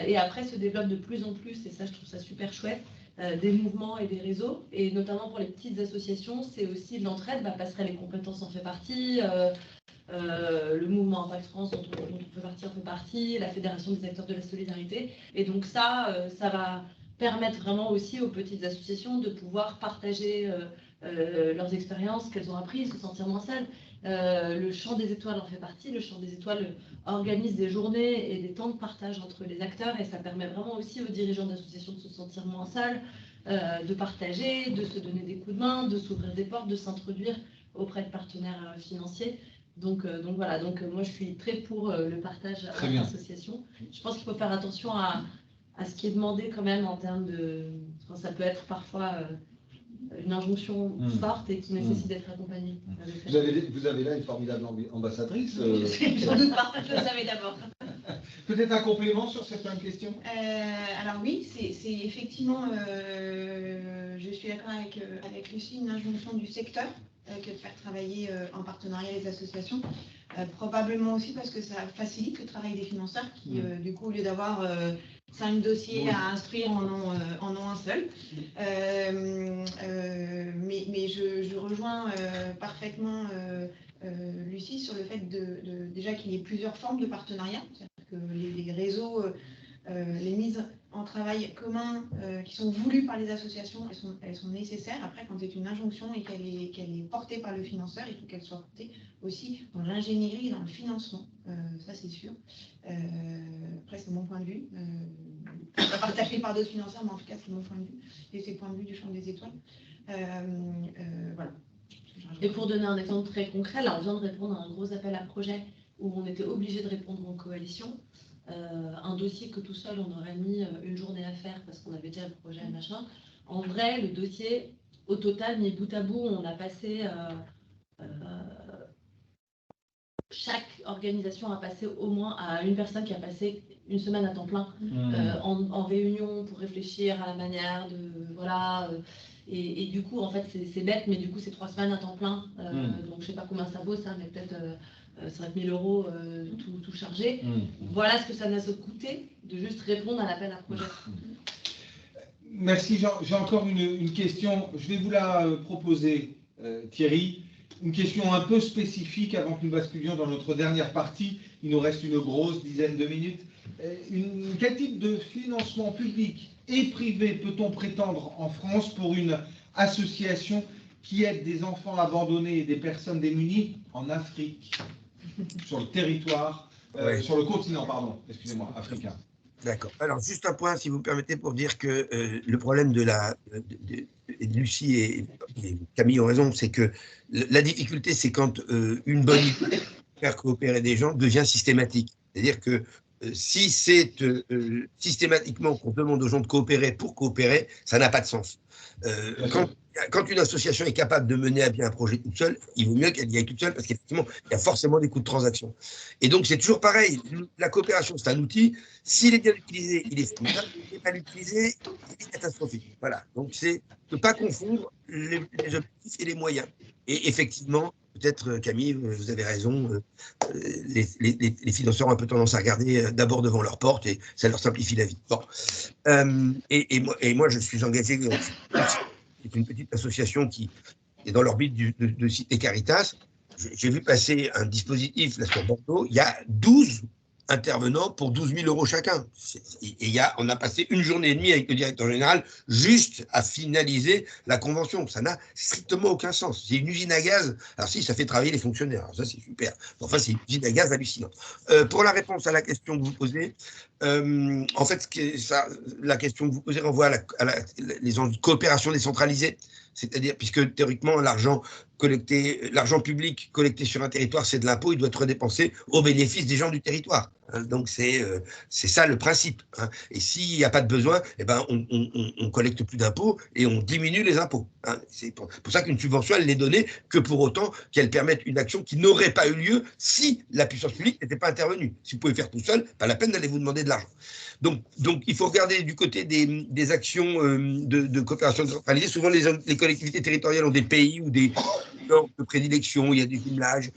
Et après se développe de plus en plus, et ça je trouve ça super chouette, des mouvements et des réseaux, et notamment pour les petites associations, c'est aussi de l'entraide, Passerelle et compétences en fait partie, le mouvement Impact France dont on fait partie en fait partie, la Fédération des acteurs de la solidarité, et donc ça va permettre vraiment aussi aux petites associations de pouvoir partager leurs expériences qu'elles ont apprises, se sentir moins seules. Le Chant des Étoiles en fait partie. Le Chant des Étoiles organise des journées et des temps de partage entre les acteurs et ça permet vraiment aussi aux dirigeants d'associations de se sentir moins seuls, de partager, de se donner des coups de main, de s'ouvrir des portes, de s'introduire auprès de partenaires financiers. Donc voilà, moi je suis très pour le partage à l'association. Je pense qu'il faut faire attention à ce qui est demandé quand même en termes de... Enfin, ça peut être parfois une injonction forte et qui nécessite d'être accompagnée. Vous avez là une formidable ambassadrice. Sans doute pas, je le savais d'abord. Peut-être un complément sur cette même question. Alors oui, c'est effectivement, je suis d'accord avec Lucie, une injonction du secteur que de faire travailler en partenariat les associations. Probablement aussi parce que ça facilite le travail des financeurs qui, du coup, au lieu d'avoir 5 dossiers à instruire, en ont un seul. Mais je rejoins parfaitement Lucie sur le fait déjà qu'il y ait plusieurs formes de partenariat, c'est-à-dire que les réseaux, les mises en travail commun qui sont voulues par les associations, elles sont nécessaires. Après, quand c'est une injonction et qu'elle est portée par le financeur, il faut qu'elle soit portée aussi dans l'ingénierie et dans le financement. Ça, c'est sûr. Après, c'est mon point de vue. Pas partagé par d'autres financeurs, mais en tout cas, c'est mon point de vue. Et c'est le point de vue du Champ des Étoiles. Voilà. Et pour donner un exemple très concret, là, on vient de répondre à un gros appel à projet où on était obligé de répondre en coalition. Un dossier que tout seul, on aurait mis une journée à faire parce qu'on avait déjà le projet, machin. En vrai, le dossier, au total, mis bout à bout, on a passé... chaque organisation a passé au moins à une personne qui a passé une semaine à temps plein en réunion pour réfléchir à la manière de... Voilà. Et du coup, en fait, c'est bête, mais du coup, c'est 3 semaines à temps plein. Donc, je ne sais pas combien ça vaut, ça, mais peut-être... ça va être 1 000 € tout chargé. Voilà ce que ça nous a coûté de juste répondre à l'appel à projet. Merci. J'ai encore une question. Je vais vous la proposer, Thierry. Une question un peu spécifique avant que nous basculions dans notre dernière partie. Il nous reste une grosse dizaine de minutes. Quel type de financement public et privé peut-on prétendre en France pour une association qui aide des enfants abandonnés et des personnes démunies en Afrique, sur le territoire, sur le continent, pardon, excusez-moi, africain. D'accord. Alors, juste un point, si vous me permettez, pour dire que le problème de Lucie et Camille ont raison, c'est que la difficulté, c'est quand une bonne idée de faire coopérer des gens devient systématique. C'est-à-dire que si c'est systématiquement qu'on demande aux gens de coopérer pour coopérer, ça n'a pas de sens. Quand une association est capable de mener à bien un projet toute seule, il vaut mieux qu'elle y aille toute seule parce qu'effectivement, il y a forcément des coûts de transaction. Et donc, c'est toujours pareil. La coopération, c'est un outil. S'il est bien utilisé, il est formidable. S'il n'est pas utilisé, il est catastrophique. Voilà. Donc, c'est ne pas confondre les objectifs et les moyens. Et effectivement, peut-être, Camille, vous avez raison, les financeurs ont un peu tendance à regarder d'abord devant leur porte et ça leur simplifie la vie. Bon. Et moi, je suis engagé... C'est une petite association qui est dans l'orbite de Cité Caritas. J'ai vu passer un dispositif là sur Bordeaux. Il y a 12 intervenants pour 12 000 € chacun. Et on a passé 1 journée et demie avec le directeur général juste à finaliser la convention. Ça n'a strictement aucun sens. C'est une usine à gaz. Alors si, ça fait travailler les fonctionnaires. Alors ça, c'est super. Enfin, c'est une usine à gaz hallucinante. Pour la réponse à la question que vous posez, en fait, la question que vous posez renvoie à les enjeux de coopération décentralisée. C'est-à-dire, puisque théoriquement, l'argent public collecté sur un territoire, c'est de l'impôt, il doit être dépensé au bénéfice des gens du territoire. Donc, c'est ça le principe. Et s'il n'y a pas de besoin, eh ben, on collecte plus d'impôts et on diminue les impôts. C'est pour ça qu'une subvention, elle n'est donnée que pour autant qu'elle permette une action qui n'aurait pas eu lieu si la puissance publique n'était pas intervenue. Si vous pouvez faire tout seul, pas la peine d'aller vous demander de l'argent. Donc, il faut regarder du côté des actions de coopération décentralisée. Souvent, les collectivités territoriales ont des pays ou des ordres de prédilection, il y a des jumelages.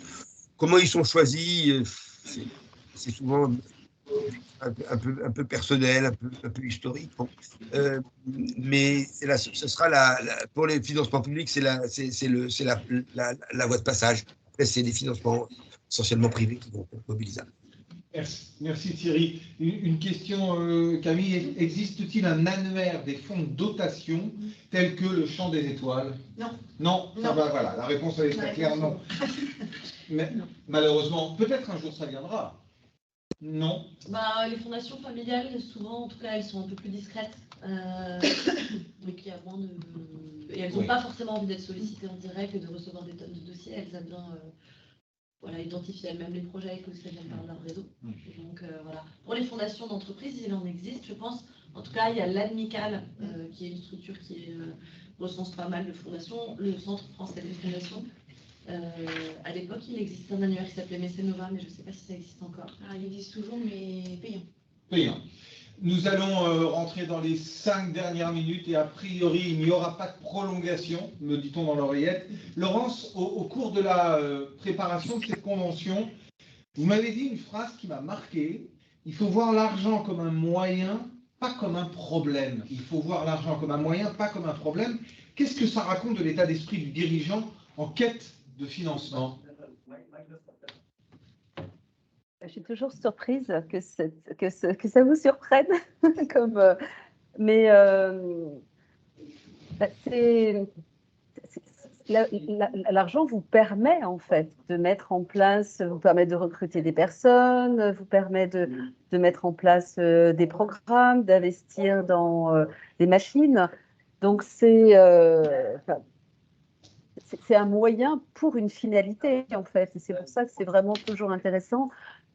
Comment ils sont choisis, c'est souvent un peu personnel, un peu historique. Bon. Mais ce sera pour les financements publics, c'est la voie de passage. Après, c'est des financements essentiellement privés qui vont être mobilisables. Merci Thierry. Une question, Camille, existe-t-il un annuaire des fonds de dotation tel que le Champ des Étoiles? Non. Ça va, voilà, la réponse elle est très claire, non. Mais malheureusement, peut-être un jour ça viendra. Non. Les fondations familiales, souvent, en tout cas, elles sont un peu plus discrètes. Donc il y a moins de... Et elles n'ont pas forcément envie d'être sollicitées en direct et de recevoir des tonnes de dossiers. Elles aiment bien voilà, identifier elles-mêmes les projets et que ça vienne par leur réseau. Donc voilà. Pour les fondations d'entreprise, il en existe, je pense. En tout cas, il y a l'ADMICAL, qui est une structure qui recense pas mal de fondations. Le Centre français des fondations. À l'époque, il existait un annuaire qui s'appelait Mécénova, mais je ne sais pas si ça existe encore. Alors, il existe toujours, mais payant. Payant. Nous allons rentrer dans les 5 dernières minutes et a priori, il n'y aura pas de prolongation, me dit-on dans l'oreillette. Laurence, au cours de la préparation de cette convention, vous m'avez dit une phrase qui m'a marqué. Il faut voir l'argent comme un moyen, pas comme un problème. Il faut voir l'argent comme un moyen, pas comme un problème. Qu'est-ce que ça raconte de l'état d'esprit du dirigeant en quête de financement? Je suis toujours surprise que ça vous surprenne. Mais l'argent vous permet en fait de mettre en place, vous permet de recruter des personnes, vous permet de mettre en place des programmes, d'investir dans des machines. Donc c'est un moyen pour une finalité en fait. Et c'est pour ça que c'est vraiment toujours intéressant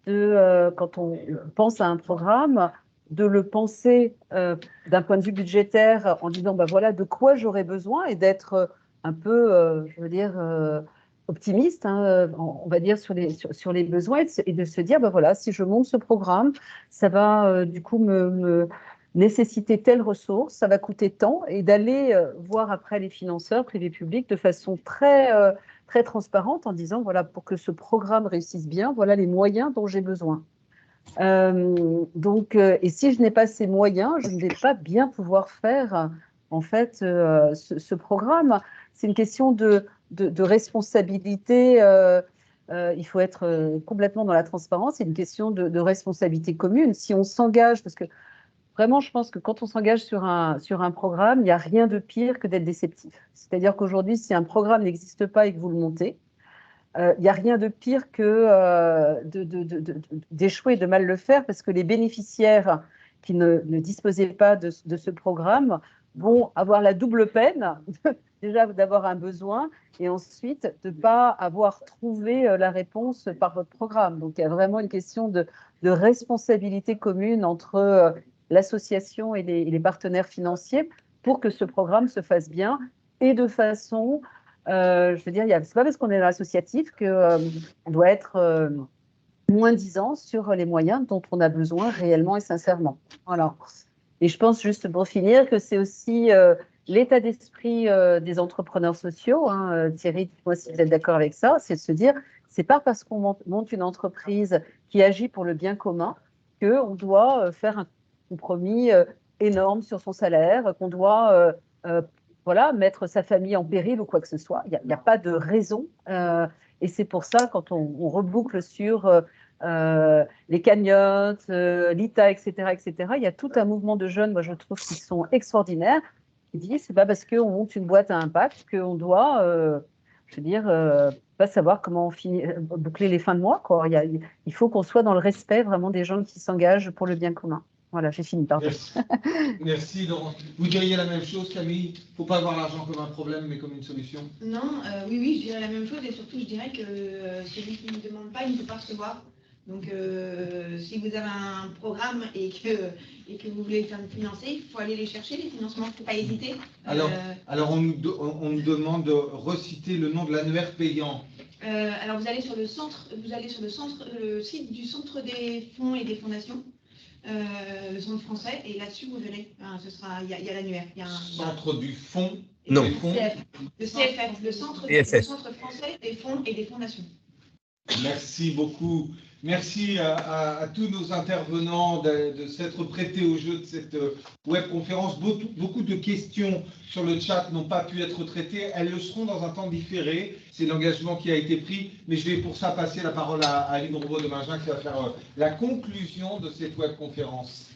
quand on pense à un programme, de le penser d'un point de vue budgétaire en disant ben voilà de quoi j'aurais besoin et d'être un peu, je veux dire, optimiste, hein, on va dire sur les besoins et de se dire ben voilà si je monte ce programme, ça va du coup me nécessiter telle ressource, ça va coûter tant, et d'aller voir après les financeurs privés publics de façon très transparente en disant voilà pour que ce programme réussisse bien, voilà les moyens dont j'ai besoin. Et si je n'ai pas ces moyens, je ne vais pas bien pouvoir faire en fait ce programme. C'est une question de responsabilité. Il faut être complètement dans la transparence. C'est une question de responsabilité commune. Si on s'engage, parce que vraiment, je pense que quand on s'engage sur un programme, il n'y a rien de pire que d'être déceptif. C'est-à-dire qu'aujourd'hui, si un programme n'existe pas et que vous le montez, il n'y a rien de pire que d'échouer, de mal le faire, parce que les bénéficiaires qui ne disposaient pas de ce programme vont avoir la double peine, déjà d'avoir un besoin, et ensuite de ne pas avoir trouvé la réponse par votre programme. Donc, il y a vraiment une question de responsabilité commune entre l'association et les partenaires financiers pour que ce programme se fasse bien et de façon, je veux dire, c'est pas parce qu'on est dans l'associatif qu'on doit être moins-disant sur les moyens dont on a besoin réellement et sincèrement. Voilà. Et je pense juste pour finir que c'est aussi l'état d'esprit des entrepreneurs sociaux. Hein, Thierry, dites-moi si vous êtes d'accord avec ça, c'est de se dire, c'est pas parce qu'on monte une entreprise qui agit pour le bien commun qu'on doit faire un compromis énorme sur son salaire, qu'on doit voilà, mettre sa famille en péril ou quoi que ce soit. Il n'y a pas de raison. Et c'est pour ça, quand on reboucle sur les cagnottes, l'ITA, etc., il y a tout un mouvement de jeunes, moi je trouve, qui sont extraordinaires, qui disent c'est pas parce qu'on monte une boîte à impact qu'on doit, je veux dire, pas savoir comment boucler les fins de mois, quoi. Il faut qu'on soit dans le respect vraiment des gens qui s'engagent pour le bien commun. Voilà, j'ai fini, pardon. Merci. Merci, Laurent. Vous diriez la même chose, Camille? Il ne faut pas voir l'argent comme un problème, mais comme une solution? Non, oui, je dirais la même chose, et surtout, je dirais que celui qui ne demande pas, il ne peut pas recevoir. Donc, si vous avez un programme et que vous voulez financer, il faut aller les chercher, les financements, il ne faut pas hésiter. Alors on nous demande de reciter le nom de l'annuaire payant. Alors, vous allez sur le site du Centre des fonds et des fondations. Le centre français, et là-dessus vous verrez, il y a l'annuaire. Centre du fonds. Non. Le CFF, le centre français des fonds et des fondations. Merci beaucoup. Merci à tous nos intervenants de s'être prêtés au jeu de cette webconférence. Beaucoup de questions sur le chat n'ont pas pu être traitées. Elles le seront dans un temps différé. C'est l'engagement qui a été pris. Mais je vais pour ça passer la parole à Aline Roubaud-Demingin qui va faire la conclusion de cette webconférence.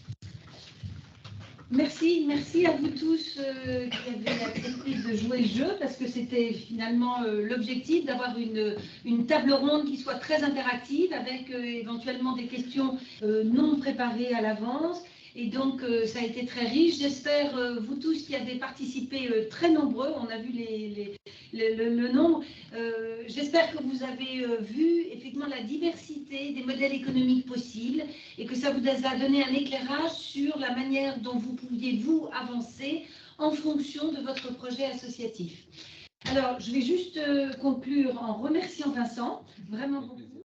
Merci à vous tous qui avez accepté de jouer le jeu, parce que c'était finalement l'objectif d'avoir une table ronde qui soit très interactive avec éventuellement des questions non préparées à l'avance Et donc, ça a été très riche. J'espère, vous tous qui avez participé, très nombreux, on a vu le nombre, j'espère que vous avez vu effectivement la diversité des modèles économiques possibles et que ça vous a donné un éclairage sur la manière dont vous pouviez, vous, avancer en fonction de votre projet associatif. Alors, je vais juste conclure en remerciant Vincent, vraiment beaucoup.